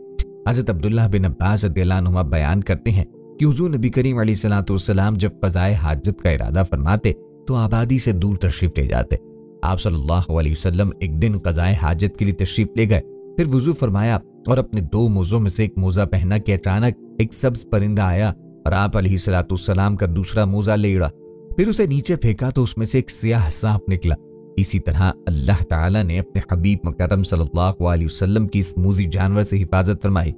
हज़रत अब्दुल्लाह बिन अब्बास रज़ियल्लाहु अन्हुमा बयान करते हैं कि हुजूर नबी करीम अलैहिस्सलाम जब क़ज़ाए हाजत का इरादा फरमाते तो आबादी से दूर तशरीफ ले जाते। आप सल्लल्लाहु अलैहि वसल्लम एक दिन क़ज़ाए हाजत के लिए तशरीफ ले गए। फिर वुज़ू फरमाया और अपने 2 मोज़ों में से एक मोज़ा पहना कि अचानक एक सब्ज परिंदा आया और आप अलैहिस्सलाम का दूसरा मोज़ा ले उड़ा। फिर उसे नीचे फेंका तो उसमें से एक सियाह सांप निकला। इसी तरह अल्लाह ताला ने अपने हबीब मुकर्रम सल्लल्लाहु अलैहि वसल्लम की इस मूज़ी जानवर से हिफाजत फरमाई।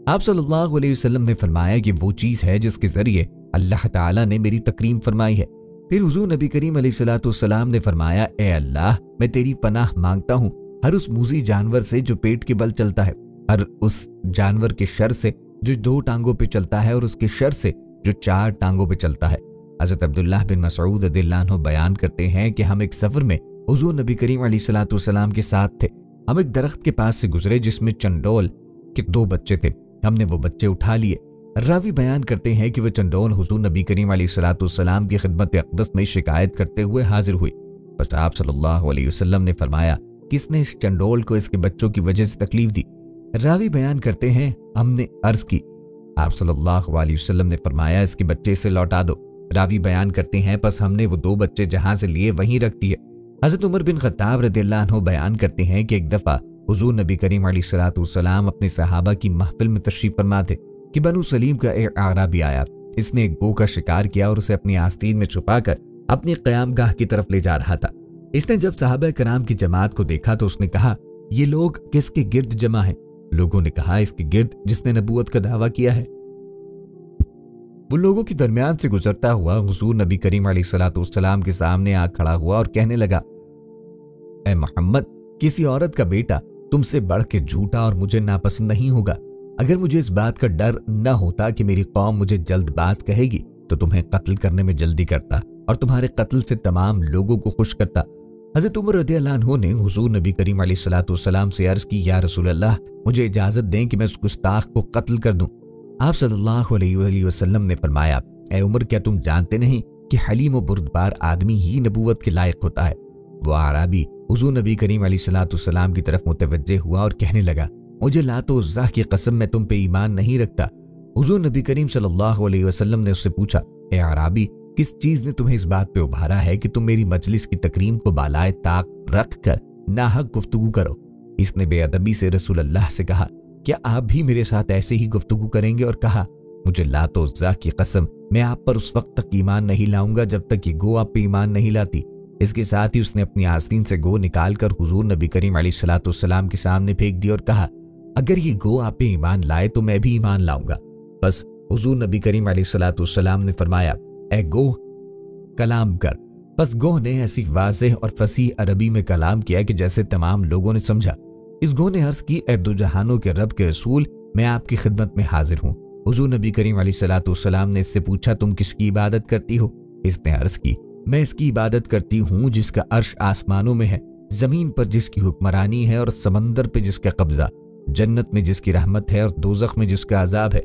आप सल्लल्लाहु अलैहि वसल्लम ने फरमाया कि वो चीज़ है जिसके जरिए अल्लाह ताला ने मेरी तकरीम फरमाई है। फिर हुजूर नबी करीम अलैहिस्सलाम ने फरमाया, ए अल्लाह, मैं तेरी पनाह मांगता हूँ हर उस मूज़ी जानवर से जो पेट के बल चलता है, हर उस जानवर के शर से जो 2 टांगों पे चलता है और उसके शर से जो 4 टांगों पे चलता है। हज़रत अब्दुल्लाह बिन मसऊद रज़ियल्लाहु अन्हु बयान करते हैं कि हम एक सफर में हुजूर नबी करीम अलैहिस्सलाम के साथ थे। हम एक दरख्त के पास से गुजरे जिसमें चंडोल के 2 बच्चे थे। हमने वो बच्चे उठा लिए। रावी बयान करते हैं कि वो चंदौन हुजूर नबी करीम अलैहिस्सलाम की खिदमत अक़दस में शिकायत करते हुए हाजिर हुई। बस आप सल्लल्लाहु अलैहि वसल्लम ने फरमाया कि इसने इस चंडोल को इसके बच्चों की वजह से तकलीफ दी। रावी बयान करते हैं हमने अर्ज की, आप सल्लल्लाहु अलैहि वसल्लम ने फरमाया इसके बच्चे से लौटा दो। रावी बयान करते हैं बस हमने वो 2 बच्चे जहां से लिए वहीं रख दिए। हजरत उमर बिन खत्ताब रदियल्लाहु अन्हु बयान करते हैं कि एक दफा हुजूर नबी करीम अलैहिस्सलाम अपने सहाबा की महफिल में तशरीफ फरमा थे कि बनु सलीम का एक आराबी आया। इसने एक गो का शिकार किया और उसे अपनी आस्तीन में छुपाकर अपनी क़यामगाह की तरफ ले जा रहा था। इसने जब सहाबा कराम की जमात को देखा तो उसने कहा, ये लोग किसके गिर्द जमा हैं? लोगों ने कहा, इसके गिर्द जिसने नबूवत का दावा किया है। वो लोगों के दरमियान से गुजरता हुआ हुजूर नबी करीम अलैहिस्सलाम के सामने आ खड़ा हुआ और कहने लगा, ऐ मोहम्मद, किसी औरत का बेटा तुमसे बढ़ के झूठा और मुझे नापसंद नहीं होगा। अगर मुझे इस बात का डर न होता कि मेरी कौम मुझे जल्दबाज कहेगी तो तुम्हें कत्ल करने में जल्दी करता और तुम्हारे कत्ल से तमाम लोगों को खुश करता। हज़रत उमर रज़ियल्लाहु अन्हु ने हुजूर नबी करीम अलैहिस्सलाम से अर्ज की, या रसूल अल्लाह, मुझे इजाजत दें कि मैं उस गुस्ताख को कत्ल कर दूं। आप सल्लल्लाहु अलैहि वसल्लम ने फरमाया, ऐ उमर, क्या तुम जानते नहीं कि हलीम और बुर्दबार आदमी ही नबूवत के लायक होता है? वो आराबी हुजूर नबी करीम अलैहिस्सलाम की तरफ मुतवज्जे हुआ और कहने लगा, मुझे लात और उज़्ज़ा की कसम मैं तुम पे ईमान नहीं रखता। हुजूर नबी करीम सल्लल्लाहु अलैहि वसल्लम ने उससे पूछा, ए आराबी, किस चीज ने तुम्हें इस बात पे उभारा है कि तुम मेरी मजलिस की तकरीम को बालाए ताक रख कर नाहक गुफ्तगू करो? इसने बेअदबी से रसूल अल्लाह से कहा, क्या आप भी मेरे साथ ऐसे ही गुफ्तगू करेंगे? और कहा, मुझे लात और उज़्ज़ा की कसम, मैं आप पर उस वक्त तक ईमान नहीं लाऊंगा जब तक ये गो आप पे ईमान नहीं लाती। इसके साथ ही उसने अपनी आस्तीन से गो निकालकर हुजूर नबी करीम अलैहिस्सलाम के सामने फेंक दी और कहा, अगर ये गो आप पे ईमान लाए तो मैं भी ईमान लाऊंगा। बस हुजूर नबी करीम अलैहिस्सलाम ने फरमाया, ए गो, कलाम कर। बस गो ने ऐसी वाज़ेह और फसीह अरबी में कलाम किया कि जैसे तमाम लोगों ने समझा। इस गो ने अर्ज की, ए दो जहानों के रब के रसूल, मैं आपकी खिदमत में हाजिर हूँ। हुजूर नबी करीम अलैहिस्सलाम ने इससे पूछा, तुम किसकी इबादत करती हो? इसने अर्ज की, मैं इसकी इबादत करती हूँ जिसका अर्श आसमानों में है, जमीन पर जिसकी हुक्मरानी है और समंदर पे जिसका कब्जा, जन्नत में जिसकी रहमत है और दोज़ख में जिसका अजाब है।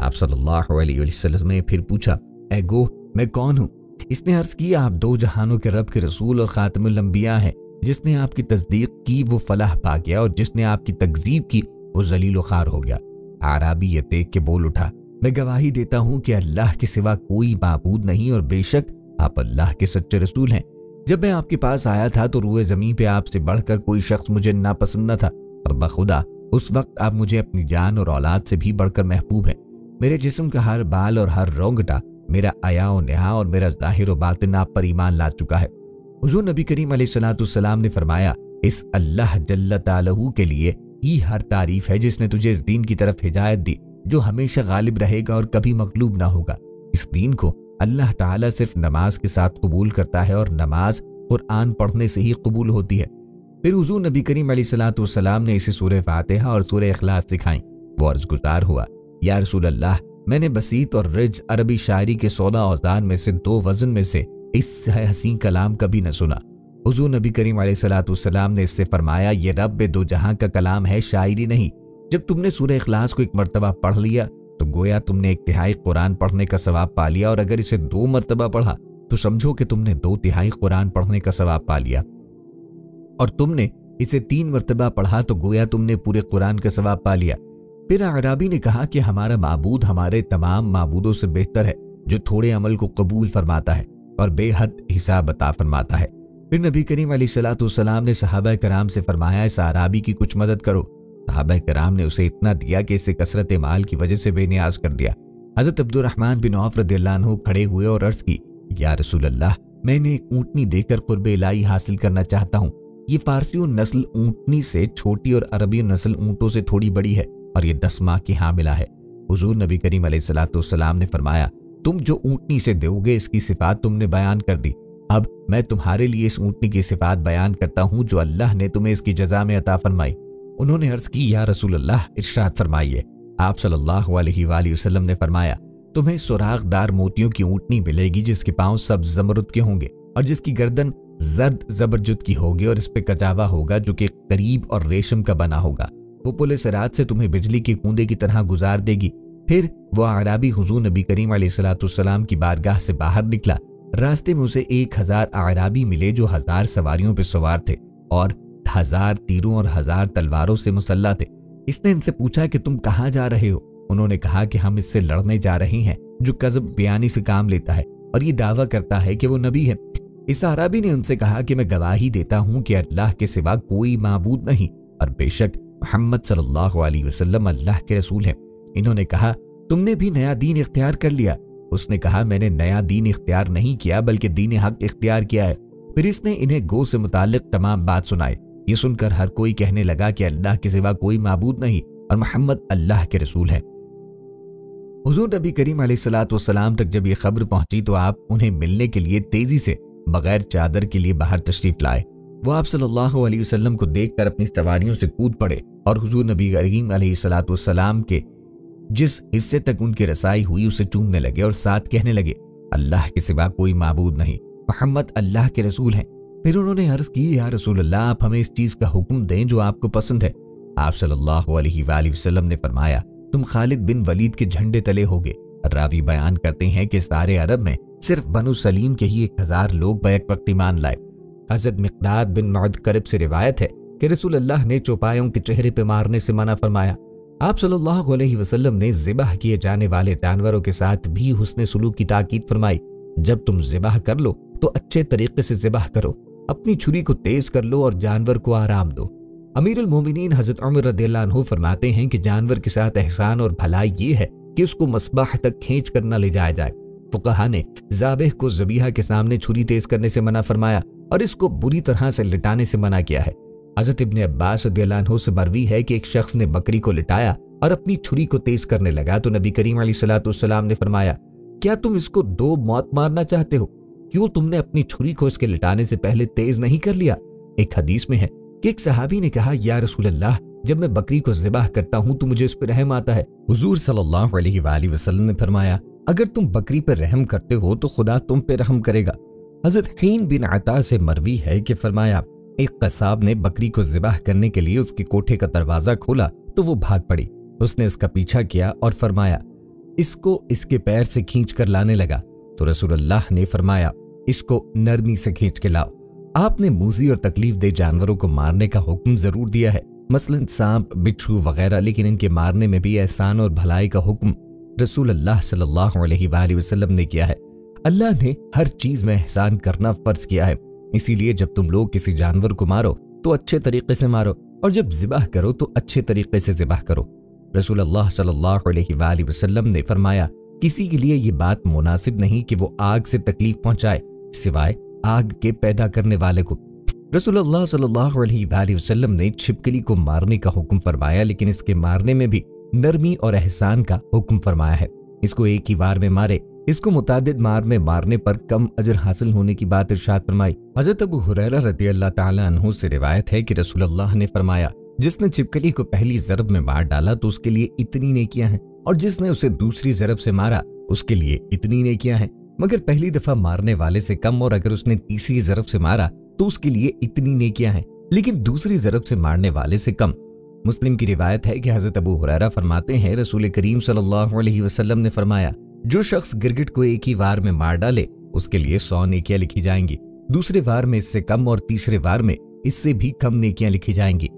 आप सल्लल्लाहु अलैहि वसल्लम ने फिर पूछा, ए गो, मैं कौन हूँ? इसने अर्ज किया, आप दो जहानों के रब के रसूल और खातिमुल अंबिया हैं। जिसने आपकी तस्दीक की वो फलाह पा गया और जिसने आपकी तकजीब की वो जलील व खार हो गया। आराबी ये देख के बोल उठा, मैं गवाही देता हूँ कि अल्लाह के सिवा कोई माबूद नहीं और बेशक आप अल्लाह के सच्चे रसूल हैं। जब मैं आपके पास आया था तो रूए जमीन पे आपसे बढ़कर कोई शख्स मुझे नापसंद न था, और बखुदा उस वक्त आप मुझे अपनी जान और औलाद से भी बढ़कर महबूब हैं। मेरे जिस्म का हर बाल और हर रोंगटा, मेरा अया और नेहा और मेरा ज़ाहिर और बातिन आप पर ईमान ला चुका है। हुजूर नबी करीम अलैहिस्सलाम ने फरमाया, इस अल्लाह जल्ल तालहू के लिए ही हर तारीफ है जिसने तुझे इस दीन की तरफ हिदायत दी जो हमेशा गालिब रहेगा और कभी मगलूब ना होगा। इस दीन को अल्लाह ताला सिर्फ नमाज के साथ कबूल करता है और नमाज कुरान पढ़ने से ही कबूल होती है। फिर हुजूर नबी करीम अलैहिस्सलाम ने इसे सूरह फातिहा और सूरह इखलास सिखाई। वो अर्ज़गुज़ार हुआ, या रसूल अल्लाह, मैंने बसीत और रिज अरबी शायरी के 16 औज़ान में से 2 वज़न में से इस हसीन कलाम कभी न सुना। हुजूर नबी करीम अलैहिस्सलाम ने इससे फरमाया, ये रब दो जहां का कलाम है, शायरी नहीं। जब तुमने सूरह इखलास को 1 मरतबा पढ़ लिया तो गोया तुमने 1 तिहाई कुरान पढ़ने का सवाब पा लिया, और अगर इसे 2 मरतबा पढ़ा तो समझो कि तुमने 2 तिहाई कुरान पढ़ने का सवाब पा लिया, और तुमने इसे 3 मरतबा पढ़ा तो गोया तुमने पूरे कुरान का सवाब पा लिया। फिर अराबी ने कहा कि हमारा माबूद हमारे तमाम माबूदों से बेहतर है, जो थोड़े अमल को कबूल फरमाता है और बेहद हिसाब अता फरमाता है। फिर नबी करीम अलैहिस्सलाम ने सहाबा कराम से फरमाया, इस अराबी की कुछ मदद करो। सहाबा कराम ने उसे इतना दिया कि इसे कसरत माल की वजह से बेनियाज कर दिया। हजरत अब्दुर्रहमान बिन औफ रज़ियल्लाहु अन्हु खड़े हुए और अर्ज की, या रसूल अल्लाह, मैंने एक ऊँटनी देकर कुर्ब इलाही हासिल करना चाहता हूँ। ये फारसी नस्ल ऊँटनी से छोटी और अरबी नस्ल ऊँटों से थोड़ी बड़ी है और ये 10 माह की हामिला है। हुजूर नबी करीम अलैहिस्सलाम ने फरमाया, तुम जो ऊँटनी से दोगे इसकी सिफात तुमने बयान कर दी। अब मैं तुम्हारे लिए इस ऊँटनी की सिफात बयान करता हूँ जो अल्लाह ने तुम्हें इसकी जजा में अता फरमाई। उन्होंने अर्ज की, या रसूल अल्लाह, इरशाद फरमाइए। आप सल्लल्लाहु अलैहि वसल्लम ने फरमाया, तुम्हें सुराखदार मोतियों की ऊँटनी मिलेगी जिसके पांव सब्ज़ ज़मरुद के होंगे और जिसकी गर्दन जर्द ज़बरजुद की होगी और इस पे कजावा होगा जो कि करीब और रेशम का बना होगा। वो पुल सिरात से तुम्हें बिजली के कूदे की तरह गुजार देगी। پھر وہ اعرابی حضور نبی کریم علیہ الصلوۃ والسلام کی بارگاہ سے باہر نکلا۔ راستے میں اسے 1000 اعرابی ملے جو 1000 سواریوں پہ سوار تھے اور 1000 تیروں اور 1000 تلواروں سے مسلح تھے۔ اس نے ان سے پوچھا کہ تم کہاں جا رہے ہو؟ انہوں نے کہا کہ ہم اس سے لڑنے جا رہے ہیں جو کذب بیانی سے کام لیتا ہے اور یہ دعویٰ کرتا ہے کہ وہ نبی ہے۔ اس اعرابی نے ان سے کہا کہ میں گواہی دیتا ہوں کہ اللہ کے سوا کوئی معبود نہیں اور بے شک محمد صلی اللہ علیہ وسلم اللہ کے رسول ہیں۔ انہوں نے کہا تم نے بھی نیا دین اختیار کر لیا؟ اس نے کہا میں نے نیا دین اختیار نہیں کیا بلکہ دین حق اختیار کیا ہے۔ پھر اس نے انہیں گو سے متعلق تمام بات سنائی۔ یہ سن کر ہر کوئی کہنے لگا کہ اللہ کے سوا کوئی معبود نہیں اور محمد اللہ کے رسول ہیں۔ حضور نبی کریم علیہ الصلوۃ والسلام تک جب یہ خبر پہنچی تو آپ انہیں ملنے کے لیے تیزی سے بغیر چادر کے لیے باہر تشریف لائے۔ وہ آپ صلی اللہ علیہ وسلم کو دیکھ کر اپنی سواریوں سے کود پڑے اور حضور نبی کریم علیہ الصلوۃ والسلام کے جس حصے تک ان کی رسائی ہوئی اسے چومنے لگے اور ساتھ کہنے لگے اللہ کے سوا کوئی معبود نہیں، محمد اللہ کے رسول ہیں۔ پھر انہوں نے عرض کی یا رسول اللہ آپ ہمیں اس چیز کا حکم دیں جو آپ کو پسند ہے۔ آپ صلی اللہ علیہ وآلہ وسلم نے فرمایا تم خالد بن ولید کے جھنڈے تلے ہوگے۔ راوی بیان کرتے ہیں کہ سارے عرب میں صرف بنو سلیم کے ہی 1000 لوگ بیک وقت ایمان لائے۔ حضرت مقداد بن معد کرب سے روایت ہے کہ رسول اللہ نے چوپایوں کے چہرے پہ مارنے سے منع فرمایا۔ آپ صلی اللہ علیہ وسلم نے ذبح کیے جانے والے جانوروں کے ساتھ بھی حسن سلوک کی تاکید فرمائی۔ جب تم ذبح کر لو تو اچھے طریقے سے ذبح کرو، اپنی چھری کو تیز کر لو اور جانور کو آرام دو۔ امیر المومنین حضرت عمر رضی اللہ عنہ فرماتے ہیں کہ جانور کے ساتھ احسان اور بھلائی یہ ہے کہ اس کو مذبح تک کھینچ کر نہ لے جایا جائے۔ فقہا نے ذابح کو ذبیحہ کے سامنے چھری تیز کرنے سے منع فرمایا اور اس کو بری طرح سے لٹانے سے منع کیا ہے۔ حضرت ابن عباس رضی اللہ عنہ سے مروی ہے کہ ایک شخص نے بکری کو لٹایا اور اپنی چھری کو تیز کرنے لگا تو نبی کریم علیہ الصلوۃ والسلام نے فرمایا کیا تم اس کو 2 موت مارنا چاہتے ہو؟ کیوں تم نے اپنی چھری کو اس کے لٹانے سے پہلے تیز نہیں کر لیا؟ ایک حدیث میں ہے کہ ایک صحابی نے کہا یا رسول اللہ جب میں بکری کو ذبح کرتا ہوں تو مجھے اس پہ رحم آتا ہے۔ حضور صلی اللہ علیہ وآلہ وسلم نے فرمایا اگر تم بکری پر رحم کرتے ہو تو خدا تم پہ رحم کرے گا۔ حضرت حین بن عطا سے مروی ہے کہ فرمایا ایک قصاب نے بکری کو ذبح کرنے کے لیے اس کے کوٹھے کا دروازہ کھولا تو وہ بھاگ پڑی۔ اس نے اس کا پیچھا کیا اور فرمایا اس کو اس کے پیر سے کھینچ کر لانے لگا تو رسول اللہ نے فرمایا اس کو نرمی سے کھینچ کے لاؤ۔ آپ نے موذی اور تکلیف دہ جانوروں کو مارنے کا حکم ضرور دیا ہے، مثلا سانپ، بچھو وغیرہ، لیکن ان کے مارنے میں بھی احسان اور بھلائی کا حکم رسول اللہ صلی اللہ علیہ وآلہ وسلم نے کیا ہے۔ اللہ نے ہر چیز میں احسان کرنا فرض کیا ہے، اسی لیے جب تم لوگ کسی جانور کو مارو تو اچھے طریقے سے مارو اور جب ذبح کرو تو اچھے طریقے سے ذبح کرو۔ رسول اللہ صلی اللہ علیہ وآلہ وسلم نے فرمایا کسی کے لیے یہ بات مناسب نہیں کہ وہ آگ سے تکلیف پہنچائے سوائے آگ کے پیدا کرنے والے کو۔ رسول اللہ صلی اللہ علیہ وآلہ وسلم نے چھپکلی کو مارنے کا حکم فرمایا، لیکن اس کے مارنے میں بھی نرمی اور احسان کا حکم فرمایا ہے۔ اس کو ایک ہی وار میں مارے، اس کو متعدد مار میں مارنے پر کم اجر حاصل ہونے کی بات ارشاد فرمائی۔ حضرت ابو ہریرہ رضی اللہ تعالی عنہ سے روایت ہے کہ رسول اللہ نے فرمایا جس نے چھپکلی کو پہلی ضرب میں مار ڈالا تو اس کے لیے اتنی نیکیاں ہیں، اور جس نے اسے دوسری ضرب سے مارا اس کے لیے اتنی نیکیاں ہیں، مگر پہلی دفعہ مارنے والے سے کم، اور اگر اس نے تیسری ضرب سے مارا تو اس کے لیے اتنی نیکیاں ہیں لیکن دوسری ضرب سے مارنے والے سے کم۔ مسلم کی روایت ہے کہ حضرت ابو ہریرہ فرماتے ہیں رسول کریم صلی اللہ علیہ وسلم نے فرمایا جو شخص گرگٹ کو ایک ہی وار میں مار ڈالے اس کے لیے 100 نیکیاں لکھی جائیں گی، دوسرے وار میں اس سے کم اور تیسرے وار میں اس سے بھی کم نیکیاں لکھی جائیں گی۔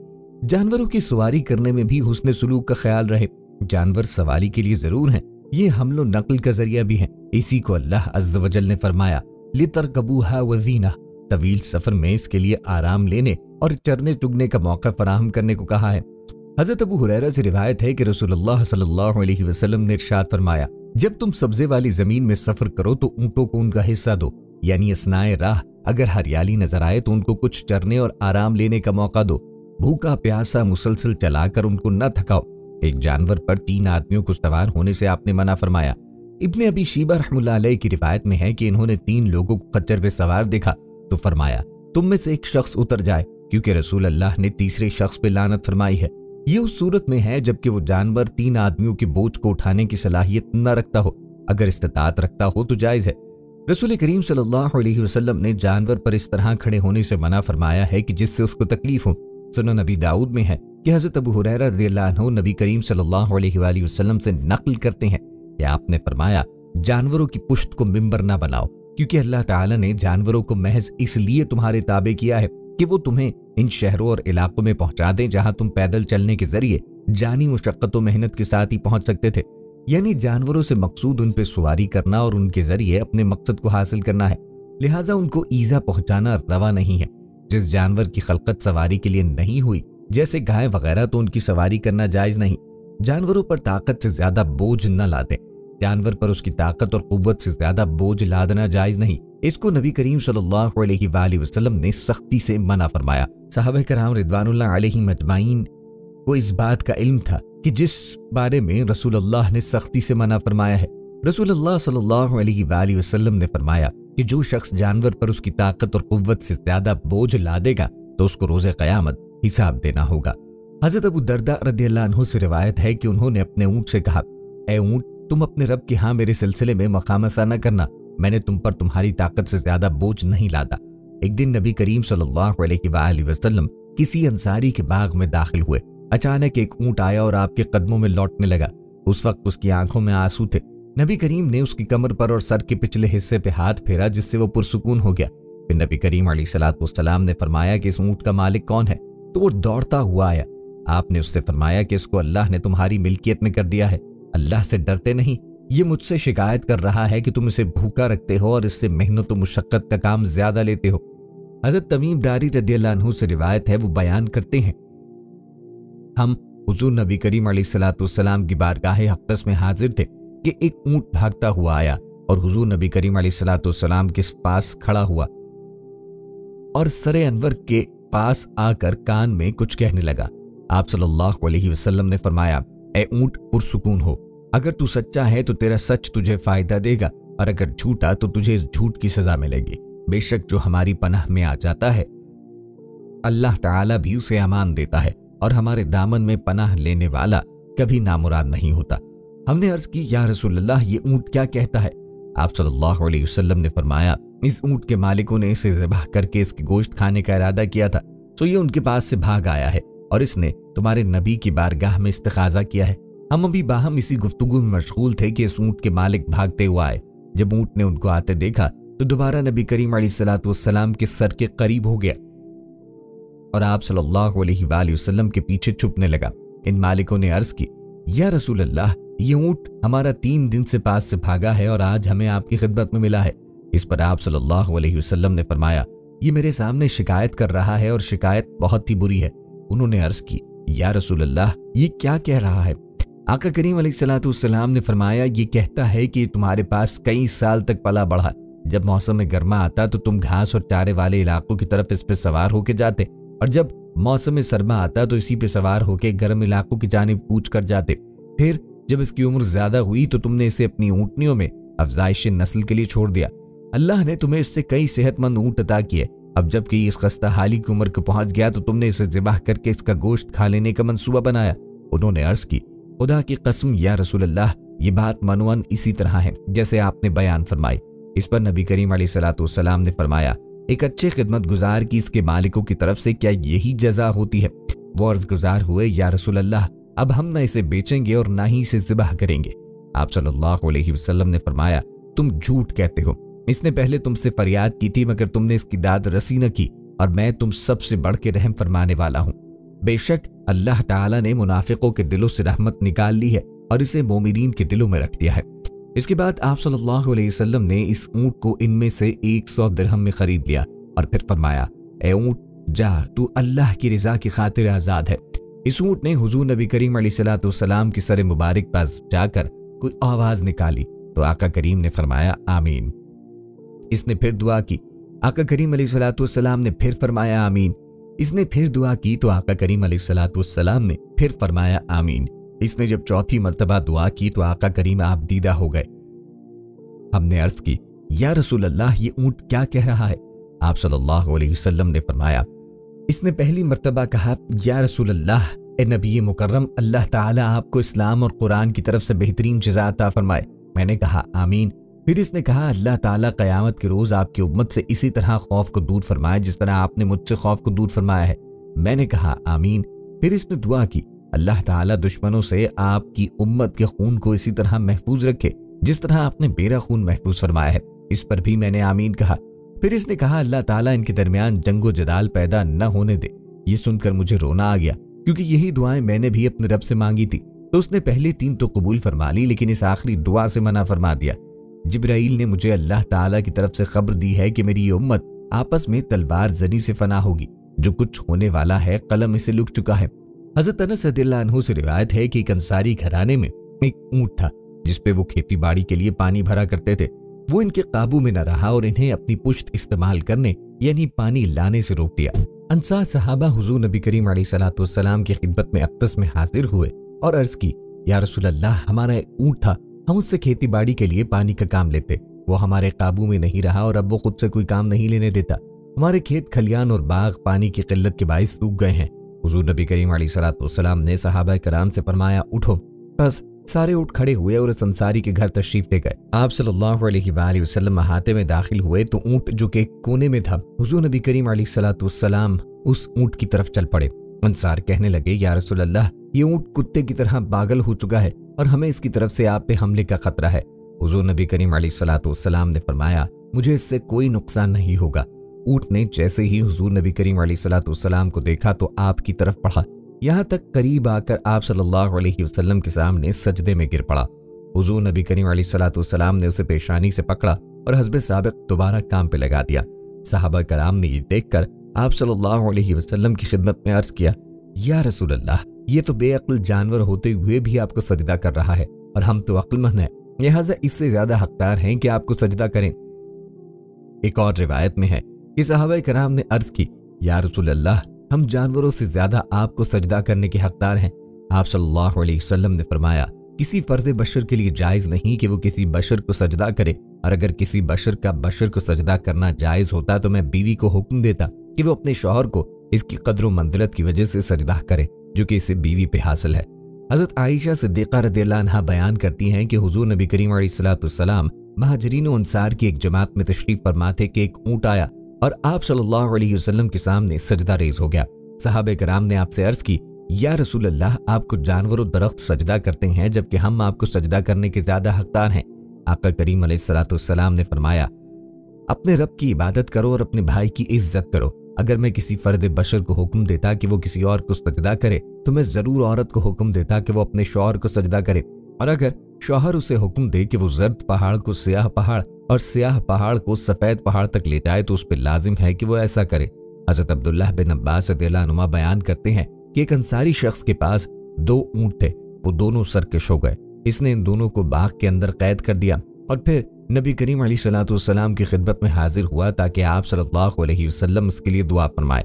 جانوروں کی سواری کرنے میں بھی حسن سلوک کا خیال رہے۔ جانور سواری کے لیے ضرور ہیں، یہ حمل و نقل کا ذریعہ بھی ہیں، اسی کو اللہ عز و جل نے فرمایا لِتَرْكَبُوهَا وَزِينَةً، طویل سفر میں اس کے لیے آرام لینے اور چرنے چگنے کا موقع فراہم کرنے کو کہا ہے۔ حضرت ابو ہریرہ سے روایت ہے کہ رسول اللہ صلی اللہ علیہ وسلم نے ارشاد فرمایا جب تم سبزے والی زمین میں سفر کرو تو اونٹوں کو ان کا حصہ دو، یعنی اثنائے راہ اگر ہریالی نظر آئے تو ان کو کچھ چرنے اور آرام لینے کا موقع دو، بھوکا پیاسا مسلسل چلا کر ان کو نہ تھکاؤ۔ ایک جانور پر 3 آدمیوں کو سوار ہونے سے آپ نے منع فرمایا۔ ابن ابی شیبہ رحم اللہ علیہ کی روایت میں ہے کہ انہوں نے 3 لوگوں کو خچر پہ سوار دیکھا تو فرمایا تم میں سے ایک شخص اتر جائے، کیونکہ رسول اللہ نے تیسرے شخص پہ لعنت فرمائی ہے۔ یہ اس صورت میں ہے جبکہ وہ جانور 3 آدمیوں کے بوجھ کو اٹھانے کی صلاحیت نہ رکھتا ہو، اگر استطاعت رکھتا ہو تو جائز ہے۔ رسول کریم صلی اللہ علیہ وسلم نے جانور پر اس طرح کھڑے ہونے سے منع فرمایا ہے کہ جس سے اس کو تکلیف ہو، सुनन नबी दाऊद में है कि हजरत अबू हुरैरा रज़ियल्लाहु अन्हु नबी करीम सल्लल्लाहु अलैहि वसल्लम से नकल करते हैं कि आपने फरमाया, जानवरों की पुश्त को मिंबर ना बनाओ, क्योंकि अल्लाह ताला ने जानवरों को महज इसलिए तुम्हारे ताबे किया है कि वो तुम्हें इन शहरों और इलाकों में पहुंचा दें जहां तुम पैदल चलने के जरिए जानी मुशक्कत व मेहनत के साथ ही पहुंच सकते थे। यानी जानवरों से मकसूद उन पे सवारी करना और उनके जरिए अपने मकसद को हासिल करना है, लिहाजा उनको ईजा पहुंचाना रवा नहीं है। जिस जानवर की खलकत सवारी के लिए नहीं हुई, जैसे गाय वगैरह, तो उनकी सवारी करना जायज नहीं। जानवरों पर ताकत से ज्यादा बोझ न लादें, जानवर पर उसकी ताकत और कुव्वत से ज्यादा बोझ लादना जायज नहीं। इसको नबी करीम सल्लल्लाहु अलैहि वसल्लम ने सख्ती से मना फरमाया। सहाबा कराम रिदवानुल्लाह अलैहिम अजमाइन को इस बात का इल्म था कि जिस बारे में रसूलुल्लाह ने सख्ती से मना फरमाया है। रसूलुल्लाह सल्लल्लाहु अलैहि वसल्लम ने फरमाया कि जो शख्स जानवर पर उसकी ताकत और कुव्वत से ज्यादा बोझ लादेगा तो उसको रोज़े क़यामत हिसाब देना होगा। हज़रत अबू दरदा रज़ियल्लाहु अन्हु से रिवायत है कि उन्होंने अपने ऊंट से कहा, ए ऊंट, तुम अपने रब के यहाँ मेरे सिलसिले में मखामसा न करना, मैंने तुम पर तुम्हारी ताकत से ज्यादा बोझ नहीं लादा। एक दिन नबी करीम सल्लल्लाहु अलैहि वसल्लम किसी अंसारी के बाग में दाखिल हुए। अचानक एक ऊंट आया और आपके कदमों में लौटने लगा। उस वक्त उसकी आंखों में आंसू थे। नबी करीम ने उसकी कमर पर और सर के पिछले हिस्से पे हाथ फेरा, जिससे वो पुरसुकून हो गया। फिर नबी करीम अलैहिस्सलाम ने फरमाया कि इस ऊंट का मालिक कौन है? तो वो दौड़ता हुआ आया। आपने उससे फरमाया कि इसको अल्लाह ने तुम्हारी मिल्कियत में कर दिया है, अल्लाह से डरते नहीं? ये मुझसे शिकायत कर रहा है कि तुम इसे भूखा रखते हो और इससे मेहनत व मुशक्कत का काम ज्यादा लेते हो। हज़रत तमीम दारी रज़ियल्लाहु अन्हु से रिवायत है, वो बयान करते हैं, हम हुजूर नबी करीम अलैहिस्सलाम की बारगाह अक़दस में हाजिर थे कि एक ऊंट भागता हुआ आया और हुजूर नबी करीम अलैहिस्सलाम के पास खड़ा हुआ और सरे अनवर के पास आकर कान में कुछ कहने लगा। आप सल्लल्लाहु अलैहि वसल्लम ने फरमाया, ए ऊंट, पुरसुकून हो, अगर तू सच्चा है तो तेरा सच तुझे फायदा देगा और अगर झूठा तो तुझे इस झूठ की सजा मिलेगी। बेशक जो हमारी पनाह में आ जाता है अल्लाह ताला भी उसे अमान देता है और हमारे दामन में पनाह लेने वाला कभी नामुराद नहीं होता। हमने अर्ज की, या रसूलल्लाह, ये ऊंट क्या कहता है? आप सल्लल्लाहु अलैहि वसल्लम ने फरमाया, इस ऊंट के मालिकों ने इसे ज़िबाह करके इसके गोश्त खाने का इरादा किया था, तो ये उनके पास से भाग आया है और इसने तुम्हारे नबी की बारगाह में इस्तिखाज़ा किया है। हम अभी बाहम इसी गुफ्तगू में मशगूल थे कि इस ऊंट के मालिक भागते हुए आए। जब ऊंट ने उनको आते देखा तो दोबारा नबी करीम अलैहिस्सलाम के सर के करीब हो गया और आप सल्लल्लाहु अलैहि वसल्लम के पीछे छुपने लगा। इन मालिकों ने अर्ज की, या रसूल अल्लाह, ये ऊंट हमारा 3 दिन से पास से भागा है और आज हमें आपकी खिदमत में मिला है। इस पर आप सल्लल्लाहु अलैहि वसल्लम ने फरमाया, ये मेरे सामने शिकायत कर रहा है और शिकायत बहुत ही बुरी है। उन्होंने अर्ज की, या रसूल अल्लाह, ये क्या कह रहा है? आका करीम अलैहिस्सलाम ने फरमाया, ये कहता है कि तुम्हारे पास कई साल तक पला बढ़ा। जब मौसम में गर्मा आता तो तुम घास और चारे वाले इलाकों की तरफ इस पे सवार होके जाते और जब मौसम में सरमा आता तो इसी पे सवार होके गर्म इलाकों की जानिब कूच कर जाते। फिर जब इसकी उम्र ज्यादा हुई तो तुमने इसे अपनी ऊँटनियों में अफजाइश नस्ल के लिए छोड़ दिया। अल्लाह ने तुम्हें इससे कई सेहतमंद ऊँट अता किए। अब जबकि इस खस्ता हाली की उम्र को पहुंच गया तो तुमने इसे ज़िबाह करके इसका गोश्त खा लेने का मंसूबा बनाया। उन्होंने अर्ज की, खुदा की कसम या रसूल अल्लाह, ये बात मनवन इसी तरह है जैसे आपने बयान फरमाई। इस पर नबी करीम अलैहिस्सलाम ने फरमाया, एक अच्छे खिदमत गुजार की इसके मालिकों की तरफ से क्या यही जजा होती है? वो अर्ज गुजार हुए, या रसूल अल्लाह, अब हम न इसे बेचेंगे और ना ही इसे ज़िबाह करेंगे। आप सल्लल्लाहु अलैहि वसल्लम ने फरमाया, तुम झूठ कहते हो। इसने पहले तुमसे फरियाद की थी मगर तुमने इसकी दाद रसी न की और मैं तुम सबसे बढ़ के रहम फरमाने वाला हूँ। बेशक अल्लाह ताला ने मुनाफिकों के दिलों से रहमत निकाल ली है और इसे मोमिनीन के दिलों में रख दिया है। इसके बाद आप सल्लल्लाहु अलैहि वसल्लम ने इस ऊंट को इनमें से 100 दिरहम में खरीद लिया और फिर फरमाया, ए ऊंट, जा, तू अल्लाह की रिजा की खातिर आजाद है। इस ऊंट ने हुजूर नबी करीम अलैहिस्सलाम की सर मुबारक पास जाकर कोई आवाज निकाली तो आका करीम ने फरमाया, आमीन। इसने फिर दुआ की। आका करीम अलैहिस्सलाम ने फिर फरमाया, आमीन। इसने फिर दुआ की तो आका करीम अलैहिस्सलाम ने फिर फरमाया, आमीन। इसने जब चौथी मर्तबा दुआ की तो आका करीम आप दीदा हो गए। हमने अर्ज की, या रसूल अल्लाह, ये ऊंट क्या कह रहा है? आप सल्लल्लाहु अलैहि वसल्लम ने फरमाया, इसने पहली मर्तबा कहा, या रसूल अल्लाह, ए नबी मुकर्रम, अल्लाह ताला आपको इस्लाम और कुरान की तरफ से बेहतरीन जज़ा अता फरमाए। मैंने कहा, आमीन। फिर इसने कहा, अल्लाह ताला क़यामत के रोज आपकी उम्मत से इसी तरह खौफ को दूर फरमाए जिस तरह आपने मुझसे खौफ को दूर फरमाया है। मैंने कहा आमीन। फिर इसने दुआ की, अल्लाह ताला दुश्मनों से आपकी उम्मत के खून को इसी तरह महफूज रखे जिस तरह आपने मेरा खून महफूज फरमाया है। इस पर भी मैंने आमीन कहा। फिर इसने कहा, अल्लाह ताला इनके दरमियान जंगो जदाल पैदा न होने दे। ये सुनकर मुझे रोना आ गया, क्योंकि यही दुआएं मैंने भी अपने रब से मांगी थी। तो उसने पहली 3 तो कबूल फरमा ली, लेकिन इस आखिरी दुआ से मना फरमा दिया। जिब्राइल ने मुझे अल्लाह ताला की तरफ से खबर दी है कि मेरी ये उम्मत आपस में तलवार जनी से फना होगी। जो कुछ होने वाला है कलम इसे लुक चुका है। हजरत अनस रदियल्लाहु अन्हु से रिवायत है कि एक अंसारी घराने में एक ऊंट था जिसपे वो खेती बाड़ी के लिए पानी भरा करते थे। वो इनके काबू में न रहा और इन्हें अपनी पुश्त इस्तेमाल करने यानी पानी लाने से रोक दिया। अंसार सहाबा हुजूर नबी करीम अलैहिस्सलातु वस्सलाम की खिदमत में अक़दस में हाजिर हुए और अर्ज की, या रसूल अल्लाह, हमारा एक ऊंट था, हम उससे खेती बाड़ी के लिए पानी का काम लेते। वो हमारे काबू में नहीं रहा और अब वो खुद से कोई काम नहीं लेने देता। हमारे खेत खलियान और बाग पानी की किल्लत के बाइस सूख गए हैं। हुजूर नबी करीम अलैहिस्सलातु वस्सलाम ने सहाबा कराम से फरमाया, उठो। बस सारे उठ खड़े हुए और उस अंसारी के घर तशरीफ ले गए। आप सल्लल्लाहु अलैहि वसल्लम अहाते में दाखिल हुए तो ऊंट जो कि कोने में था, हुजूर नबी करीम अलैहिस्सलातु वस्सलाम उस ऊंट की तरफ चल पड़े। अंसार कहने लगे, या रसूल अल्लाह, ये ऊंट कुत्ते की तरह पागल हो चुका है और हमें इसकी तरफ से आप पे हमले का खतरा है। हुजूर नबी करीम अलैहिस्सलातु वस्सलाम ने फरमाया, मुझे इससे कोई नुकसान नहीं होगा। ऊंट ने जैसे ही हुजूर नबी करीम अलैहिस्सलातु वस्सलाम को देखा तो आपकी तरफ बढ़ा, यहाँ तक करीब आकर आप सल्लल्लाहु अलैहि वसल्लम के सामने सजदे में गिर पड़ा। हुजूर नबी करीम अलैहिस्सलातु वस्सलाम ने उसे पेशानी से पकड़ा और हस्बे साबिक दोबारा काम पे लगा दिया। सहाबा कराम ने ये देखकर आप सल्लल्लाहु अलैहि वसल्लम की खिदमत में अर्ज किया, या रसूल अल्लाह, ये तो बेअक्ल जानवर होते हुए भी आपको सजदा कर रहा है और हम तो अक्लमंद हैं, लिहाजा इससे ज्यादा हकदार हैं कि आपको सजदा करें। एक और रिवायत में है कि सहाबा कराम ने अर्ज की, या रसूल अल्लाह, हम जानवरों से ज्यादा आपको सजदा करने के हकदार हैं। आप सल्लल्लाहु अलैहि वसल्लम ने फरमाया, किसी फर्ज बशर के लिए जायज नहीं कि वो किसी बशर को सजदा करे, और अगर किसी बशर का बशर को सजदा करना जायज होता तो मैं बीवी को हुक्म देता कि वो अपने शौहर को इसकी कद्र व मंजिलत की वजह से सजदा करे जो कि इसे बीवी पे हासिल है। हजरत आयशा सिद्दीक़ा रज़ियल्लाहु अन्हा बयान करती हैं कि हुजूर नबी करीम अलैहिस्सलातु वस्सलाम महाजरीन व अंसार की एक जमात में तशरीफ फरमा थे कि एक ऊंट आया और आप सल्लल्लाहु अलैहि वसल्लम के सामने सजदा रेज हो गया। सहाबे कराम ने आपसे अर्ज की, या रसूल अल्लाह, आपको जानवर और दरख्त सजदा करते हैं जबकि हम आपको सजदा करने के ज्यादा हकदार हैं। आका करीम अलैहिस्सलातु वस्सलाम ने फरमाया, अपने रब की इबादत करो और अपने भाई की इज्जत करो। अगर मैं किसी फर्द बशर को हुक्म देता कि वो किसी और को सजदा करे तो मैं जरूर औरत को हुक्म देता कि वो अपने शौहर को सजदा करे, और अगर शौहर उसे हुक्म दे कि वो जर्द पहाड़ को स्याह पहाड़ और स्याह पहाड़ को सफेद पहाड़ तक ले जाए तो उस पर लाजिम है कि वो ऐसा करे। हजरत अब्दुल्लाह बिन अब्बास रज़ियल्लाहु अन्हुमा बयान करते हैं कि एक अंसारी शख्स के पास 2 ऊंट थे, वो दोनों सरकश हो गए। इसने इन दोनों को बाग के अंदर कैद कर दिया और फिर नबी करीम अलैहिस्सलातु वस्सलाम की खिदमत में हाजिर हुआ ताकि आप सल्लल्लाहु अलैहि वसल्लम इसके लिए दुआ फरमाए।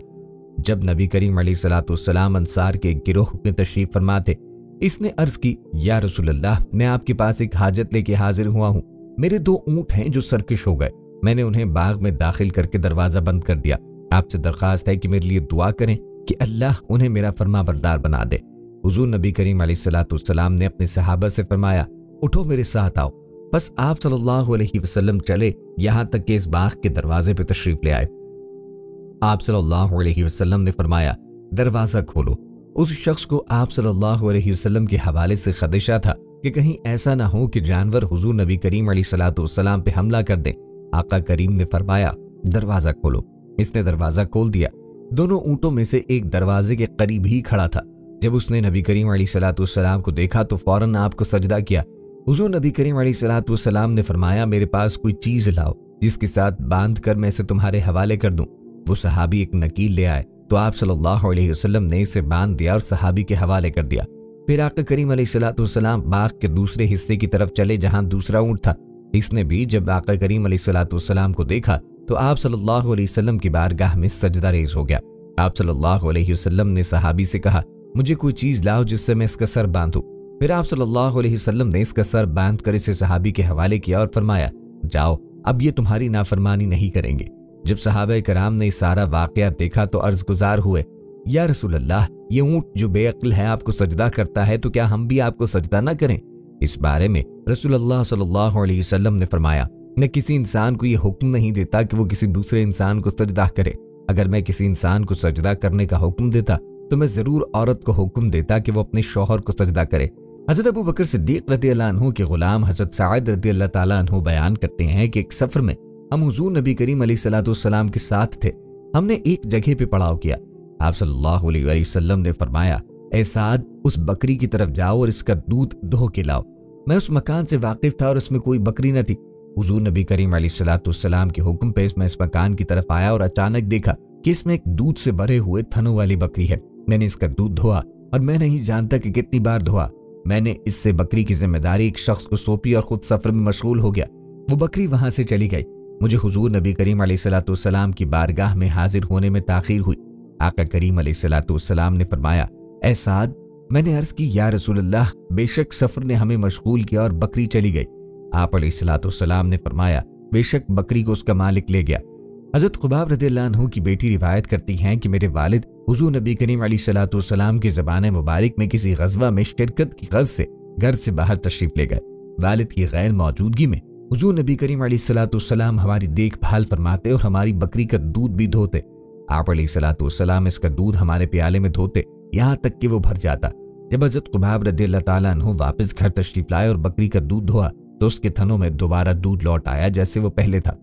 जब नबी करीम अलैहिस्सलातु वस्सलाम अंसार के गिरोह में तशरीफ फरमा थे, इसने अर्ज की, या रसूल अल्लाह, मैं आपके पास एक हाजत लेके हाजिर हुआ हूँ। मेरे 2 ऊंट हैं जो सरकश हो गए, मैंने उन्हें बाग में दाखिल करके दरवाजा बंद कर दिया। आपसे दरख्वास्त है कि मेरे लिए दुआ करें कि अल्लाह उन्हें मेरा फरमाबरदार बना दे। हुजूर नबी करीम अलैहिस्सलातु वस्सलाम ने अपने सहाबा से फरमाया, उठो मेरे साथ आओ। बस आप सल्लल्लाहु अलैहि वसल्लम चले यहाँ तक कि इस बाग के दरवाजे पे तशरीफ ले आए। आप सल्लल्लाहु अलैहि वसल्लम ने फरमाया, दरवाजा खोलो। उस शख्स को आप सल्लल्लाहु अलैहि वसल्लम के हवाले से खदशा था कि कहीं ऐसा ना हो कि जानवर हुजूर नबी करीम अलैहिस्सलातु वस्सलाम पे हमला कर दे। आका करीम ने फरमाया, दरवाजा खोलो। इसने दरवाजा खोल दिया। दोनों ऊंटों में से एक दरवाजे के करीब ही खड़ा था। जब उसने नबी करीम अलैहिस्सलातु वस्सलाम को देखा तो फौरन आपको सजदा किया। हुजूर नबी करीम अलैहिस्सलातु वस्सलाम ने फरमाया, मेरे पास कोई चीज लाओ जिसके साथ बांध कर मैं इसे तुम्हारे हवाले कर दूं। वो सहाबी एक नकील ले आए तो आप सल्लल्लाहु अलैहि वसल्लम ने इसे बांध दिया और सहाबी के हवाले कर दिया। फिर आका करीम अलैहिस्सलातु वस्सलाम बाग के दूसरे हिस्से की तरफ चले जहां दूसरा ऊंट था। इसने भी जब आका करीम अलैहिस्सलातु वस्सलाम को देखा तो आप सल्लल्लाहु अलैहि वसल्लम की बारगाह में सजदा रेज हो गया। आप सल्लल्लाहु अलैहि वसल्लम ने सहाबी से कहा, मुझे कोई चीज लाओ जिससे मैं इसका सर बांधूं। फिर आप सल्लल्लाहु अलैहि वसल्लम ने इसका सर बांध कर इसे सहाबी के हवाले किया और फरमाया, जाओ, अब ये तुम्हारी नाफरमानी नहीं करेंगे। जब सहाबा कराम ने सारा वाकया देखा तो अर्ज गुजार हुए, या रसूल अल्लाह, ये ऊंट जो बेअक्ल है आपको सजदा करता है तो क्या हम भी आपको सजदा न करें? इस बारे में रसूलुल्लाह सल्लल्लाहु अलैहि वसल्लम ने फरमाया, मैं किसी इंसान को ये हुक्म नहीं देता कि वो किसी दूसरे इंसान को सजदा करे, अगर मैं किसी इंसान को सजदा करने का हुक्म देता तो मैं जरूर औरत को हुक्म देता कि वो अपने शौहर को सजदा करे। हजरत अबू बकर सिद्दीक रज़ियल्लाहु अन्हु के गुलाम हजरत साइद रज़ियल्लाहु ताला अन्हु बयान करते हैं कि एक सफर में हम हुजूर नबी करीम अलैहिस्सलाम के साथ थे। हमने एक जगह पे पड़ाव किया। आप सल्लल्लाहु अलैहि वसल्लम ने फरमाया, ए साद, उस बकरी की तरफ जाओ और इसका दूध धो के लाओ। मैं उस मकान से वाकिफ था और उसमें कोई बकरी न थी। हुजूर नबी करीम अलैहिस्सलाम के हुक्म पे मैं इस मकान की तरफ आया और अचानक देखा कि इसमें एक दूध से भरे हुए थनों वाली बकरी है। मैंने इसका दूध धोआ और मैं नहीं जानता कि कितनी बार धोआ। मैंने इससे बकरी की जिम्मेदारी एक शख्स को सौंपी और खुद सफर में मशगूल हो गया। वो बकरी वहां से चली गई। मुझे हुजूर नबी करीम अलैहिस्सलाम की बारगाह में हाजिर होने में ताखीर हुई। आका करीम अलैहिस्सलाम ने फरमाया, ए साद, मैंने अर्ज की, या रसूलल्लाह, बेशक सफर ने हमें मशगूल किया और बकरी चली गई। आप अलैहिस्सलाम ने फरमाया, बेशक बकरी को उसका मालिक ले गया। हजरत खुबाब रज़ियल्लाहु अन्हु की बेटी रिवायत करती हैं कि मेरे वालिद हुजूर नबी करीम अलैहिस्सलाम के ज़बान मुबारक में किसी गज़वा में शिरकत की गर्ज से घर से बाहर तशरीफ ले गए। वालिद की गैर मौजूदगी में हुजूर नबी करीम अलैहिस्सलाम हमारी देखभाल फरमाते और हमारी बकरी का दूध भी धोते। आप अलैहिस्सलाम इसका दूध हमारे प्याले में धोते, यहाँ तक कि वो भर जाता। जब हजरत खुबाब रज़ियल्लाहु ताला अन्हु वापस घर तशरीफ लाए और बकरी का दूध धोआ तो उसके थनों में दोबारा दूध लौट आया जैसे वो पहले था।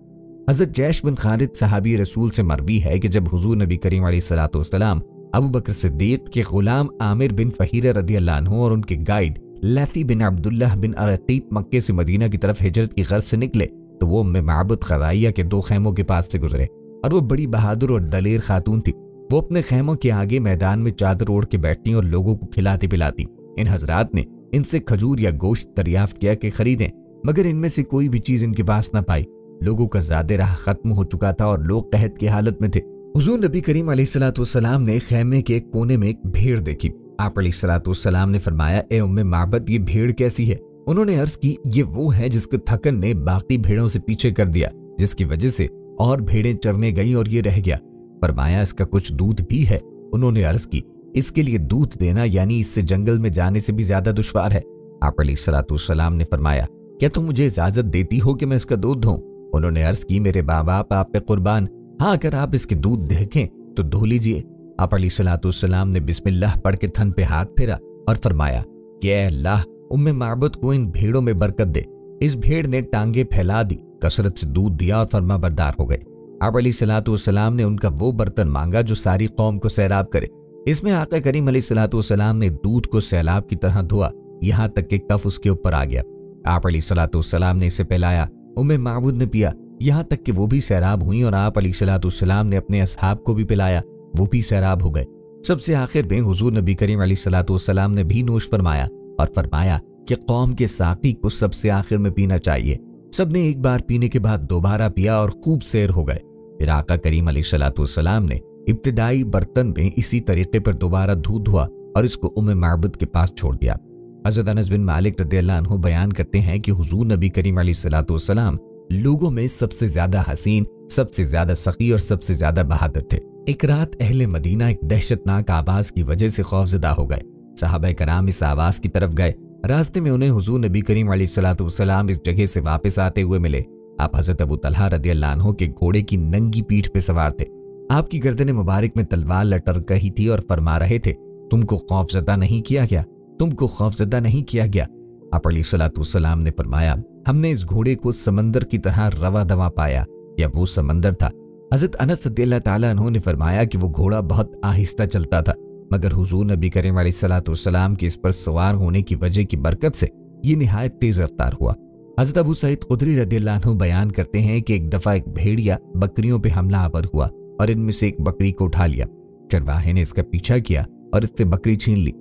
हजरत जैश बिन खालिद सहाबी रसूल से मरवी है कि जब हुजूर नबी करीम अलैहिस्सलाम अबू बकर सिद्दीक के गुलाम आमिर बिन फहीर रज़ियल्लाहु अन्हु और उनके गाइड लैथी बिन अब्दुल्लाह बिन अरकीत मक्के से मदीना की तरफ हिजरत की गर्ज से निकले तो वो उम्मे माबद खज़ाइया के 2 खैमों के पास से गुजरे और वो बड़ी बहादुर और दलेर खातून थी। वो अपने खैमों के आगे मैदान में चादर ओढ़ के बैठती और लोगों को खिलाती पिलाती। इन हजरात ने इनसे खजूर या गोश्त दरियाफ्त किया कि खरीदें, मगर इनमें से कोई भी चीज इनके पास न पाई। लोगों का ज़ादे राह खत्म हो चुका था और लोग कहत की हालत में थे। हुजूर नबी करीम अलैहिस्सलाम ने खैमे के एक कोने में एक भेड़ देखी। आप अलैहिस्सलाम ने फरमाया, ए उम्मे माबद, ये भेड़ कैसी है? उन्होंने अर्ज की, ये वो है जिसको थकन ने बाकी भेड़ों से पीछे कर दिया, जिसकी वजह से और भेड़ें चरने गई और ये रह गया। फरमाया, इसका कुछ दूध भी है? उन्होंने अर्ज की, इसके लिए दूध देना यानी इससे जंगल में जाने से भी ज्यादा दुश्वार है। आप अलैहिस्सलाम ने फरमाया, क्या तुम मुझे इजाजत देती हो कि मैं इसका दूध दूं? उन्होंने अर्ज की, मेरे बाप आप पे कुर्बान, हाँ, अगर आप इसके दूध देखें तो धो लीजिए। आप अलैहिस्सलाम ने बिस्मिल्लाह पढ़ के थन पे हाथ फेरा और फरमाया कि ऐ अल्लाह, उम्मे माबूद को इन भेड़ों में बरकत दे। इस भेड़ ने टांगे फैला दी, कसरत से दूध दिया और फरमा बरदार हो गए। आप अलैहिस्सलाम ने उनका वो बर्तन मांगा जो सारी कौम को सैराब करे। इसमें आका करीम अलैहिस्सलाम ने दूध को सैलाब की तरह धोआ, यहाँ तक कि कफ उसके ऊपर आ गया। आप अलैहिस्सलाम ने इसे पिलाया, उम्मे माबूद ने पिया, यहाँ तक कि वो भी सैराब हुई और आप अलैहिस्सलाम ने अपने असहाब को भी पिलाया, वो भी सैराब हो गए। सबसे आखिर में हुजूर नबी करीम अलैहिस्सलाम ने भी नोश फरमाया और फरमाया कि कौम के साकी को सबसे आखिर में पीना चाहिए। सबने एक बार पीने के बाद दोबारा पिया और खूब सैर हो गए। फिर आका करीम अलैहिस्सलाम ने इब्तिदाई बर्तन में इसी तरीके पर दोबारा दूध धोआ और इसको उम्मे माबूद के पास छोड़ दिया। हज़रत अनस बिन मालिक रज़ियल्लाहु अन्हु बयान करते हैं कि हुजूर नबी करीम अलैहिस्सलाम लोगों में सबसे ज्यादा हसीन, सबसे ज्यादा सखी और सबसे ज्यादा बहादुर थे। एक रात अहले मदीना एक दहशतनाक आवाज की वजह से खौफजदा हो गए। सहाबा कराम इस आवाज की तरफ गए। रास्ते में उन्हें हुजूर नबी करीम अलैहिस्सलाम इस जगह से वापस आते हुए मिले। आप हजरत अबू तलहा रज़ियल्लाहु अन्हु के घोड़े की नंगी पीठ पे सवार थे। आपकी गर्दन मुबारक में तलवार लटक रही थी और फरमा रहे थे, तुमको खौफजदा नहीं किया गया, तुमको खौफजदा नहीं किया गया। आप अलैहिस्सलाम ने फरमाया, हमने इस घोड़े को समंदर की तरह रवा दवा पाया, या वो समंदर था। हजरत अनस रज़ियल्लाहु ताला अन्हु ने फरमाया कि वो घोड़ा बहुत आहिस्ता चलता था, मगर हुजूर नबी करीम अलैहिस्सलाम के इस पर सवार होने की वजह की बरकत से ये निहायत तेज रफ्तार हुआ। हजरत अबू सईद खुदरी रज़ियल्लाहु अन्हु बयान करते हैं कि एक दफा एक भेड़िया बकरियों पे हमला आवर हुआ और इनमें से एक बकरी को उठा लिया। चरवाहे ने इसका पीछा किया और इससे बकरी छीन ली।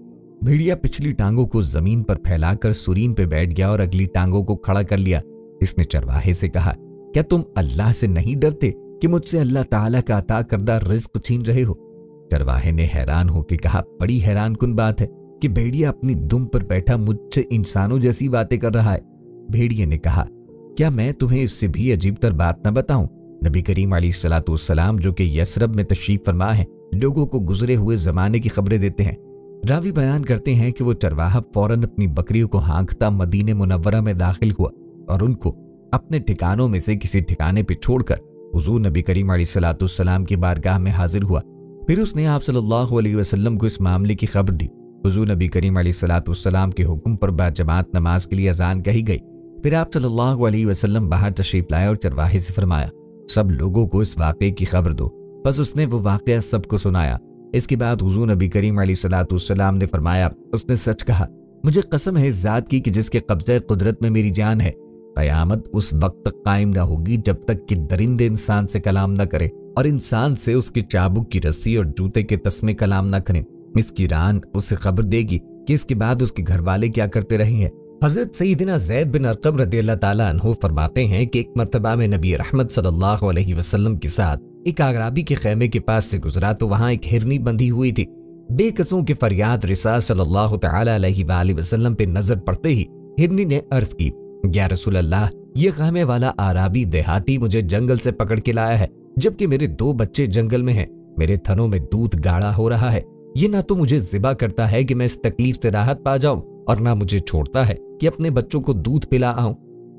भेड़िया पिछली टांगों को जमीन पर फैलाकर सुरीन पे बैठ गया और अगली टांगों को खड़ा कर लिया। इसने चरवाहे से कहा, क्या तुम अल्लाह से नहीं डरते कि मुझसे अल्लाह ताला का अता करदा रिज्क छीन रहे हो? चरवाहे ने हैरान होकर कहा, बड़ी हैरान कुन बात है कि भेड़िया अपनी दुम पर बैठा मुझसे इंसानों जैसी बातें कर रहा है। भेड़िए ने कहा, क्या मैं तुम्हें इससे भी अजीब तर बात न बताऊं? नबी करीम अलैहिस्सलाम जो कि यसरब में तशरीफ फरमा है, लोगों को गुजरे हुए जमाने की खबरें देते हैं। रावी बयान करते हैं कि वो चरवाहा फौरन अपनी बकरियों को हाँकता मदीने मुनव्वरा में दाखिल हुआ और उनको अपने ठिकानों में से किसी ठिकाने पर छोड़कर हुजूर नबी करीम अलैहिस्सलाम की बारगाह में हाजिर हुआ। फिर उसने आप सल्लल्लाहु अलैहि वसल्लम को इस मामले की खबर दी। हुजूर नबी करीम अलैहिस्सलाम के हुक्म पर बाजमात नमाज के लिए अजान कही गई। फिर आप सल्लल्लाहु अलैहि वसल्लम बाहर तशरीफ लाए और चरवाहे से फरमाया, सब लोगों को इस वाक़े की खबर दो। बस उसने वो वाक़या सबको सुनाया। इसके बाद हुजूर नबी करीम अलैहिस्सलाम ने फरमाया, उसने सच कहा, मुझे कसम है इस ज़ात की कि जिसके कब्ज़े कुदरत में मेरी जान है, क़यामत उस वक्त तक कायम न होगी जब तक कि दरिंदे इंसान से कलाम न करे और इंसान से उसकी चाबुक की रस्सी और जूते के तस्मे कलाम न करें। इसकी रान उसे खबर देगी कि इसके बाद उसके घर वाले क्या करते रहे हैं। हजरत सईदना ज़ैद बिन अरक़म रज़ियल्लाहु ताला अन्हु फरमाते हैं कि एक मर्तबा में नबी रहमत सल्लल्लाहु अलैहि वसल्लम के साथ एक आराबी के खैमे के पास से गुजरा तो वहां एक हिरनी बंधी हुई थी। बेकसों की फरियाद रिसा सल्लल्लाहु ताला अलैहि वसल्लम पे नजर पड़ते ही हिरनी ने अर्ज की, या रसूल अल्लाह, ये खैमे वाला आराबी देहाती मुझे जंगल से पकड़ के लाया है, जबकि मेरे 2 बच्चे जंगल में हैं। मेरे थनों में दूध गाढ़ा हो रहा है। ये ना तो मुझे ज़िबा करता है कि मैं इस तकलीफ से राहत पा जाऊं और ना मुझे छोड़ता है कि अपने बच्चों को दूध पिला आऊं।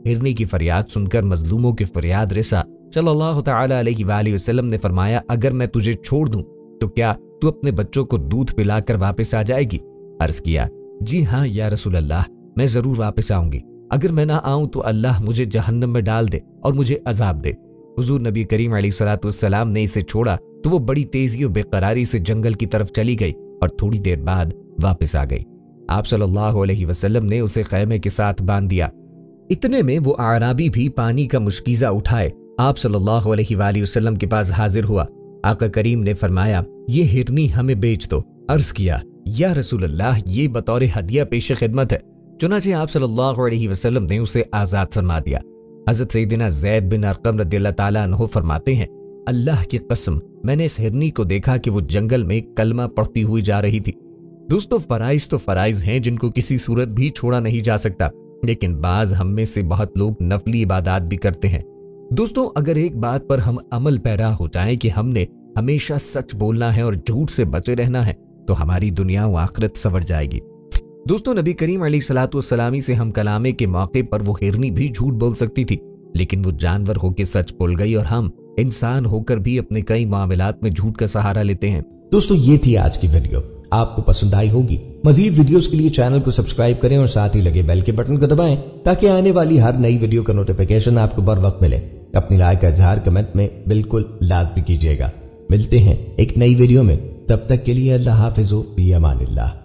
हिरनी की फरियाद सुनकर मजलूमों की फरियाद रिसा सल्लल्लाहु ताला अलैहि वसल्लम ने फरमाया, अगर मैं तुझे छोड़ दूं तो क्या तू अपने बच्चों को दूध पिलाकर वापस आ जाएगी? अर्ज किया, जी हाँ या रसूल अल्लाह, मैं जरूर वापस आऊंगी। अगर मैं ना आऊं तो अल्लाह मुझे जहन्नम में डाल दे और मुझे अजाब दे। हुजूर नबी करीम अलैहिस्सलाम ने इसे छोड़ा तो वो बड़ी तेजी और बेकरारी से जंगल की तरफ चली गई और थोड़ी देर बाद वापस आ गई। आप सल्लल्लाहु अलैहि वसल्लम ने उसे खैमे के साथ बांध दिया। इतने में वो आराबी भी पानी का मुश्किज़ा उठाए आप सल्लल्लाहु अलैहि वसल्लम के पास हाजिर हुआ। आका करीम ने फरमाया, ये हिरनी हमें बेच दो। अर्ज किया, या रसूल अल्लाह, ये बतौर हदिया पेश खिदमत है। चुनांचे आप सल्लल्लाहु अलैहि वसल्लम ने उसे आजाद फरमा दिया। हजरत सईदना ज़ैद बिन अरक़म रज़ियल्लाहु ताला अन्हु फरमाते हैं, अल्लाह की कसम, मैंने इस हिरनी को देखा कि वो जंगल में कलमा पढ़ती हुई जा रही थी। दोस्तों, फराइज तो फराइज हैं जिनको किसी सूरत भी छोड़ा नहीं जा सकता, लेकिन बाज हम में से बहुत लोग नफली इबादत भी करते हैं। दोस्तों, अगर एक बात पर हम अमल पैरा हो जाए कि हमने हमेशा सच बोलना है और झूठ से बचे रहना है, तो हमारी दुनिया व आखिरत संवर जाएगी। दोस्तों, नबी करीम अलैहिस्सलाम से हम कलामे के मौके पर वो हिरनी भी झूठ बोल सकती थी, लेकिन वो जानवर होकर सच बोल गई और हम इंसान होकर भी अपने कई मामलात में झूठ का सहारा लेते हैं। दोस्तों, ये थी आज की वीडियो, आपको पसंद आई होगी। मजीद वीडियोस के लिए चैनल को सब्सक्राइब करें और साथ ही लगे बेल के बटन को दबाएं ताकि आने वाली हर नई वीडियो का नोटिफिकेशन आपको बर वक्त मिले। अपनी राय का इजहार कमेंट में बिल्कुल लाजमी कीजिएगा। मिलते हैं एक नई वीडियो में, तब तक के लिए अल्लाह हाफिज़ व फी अमानिल्लाह।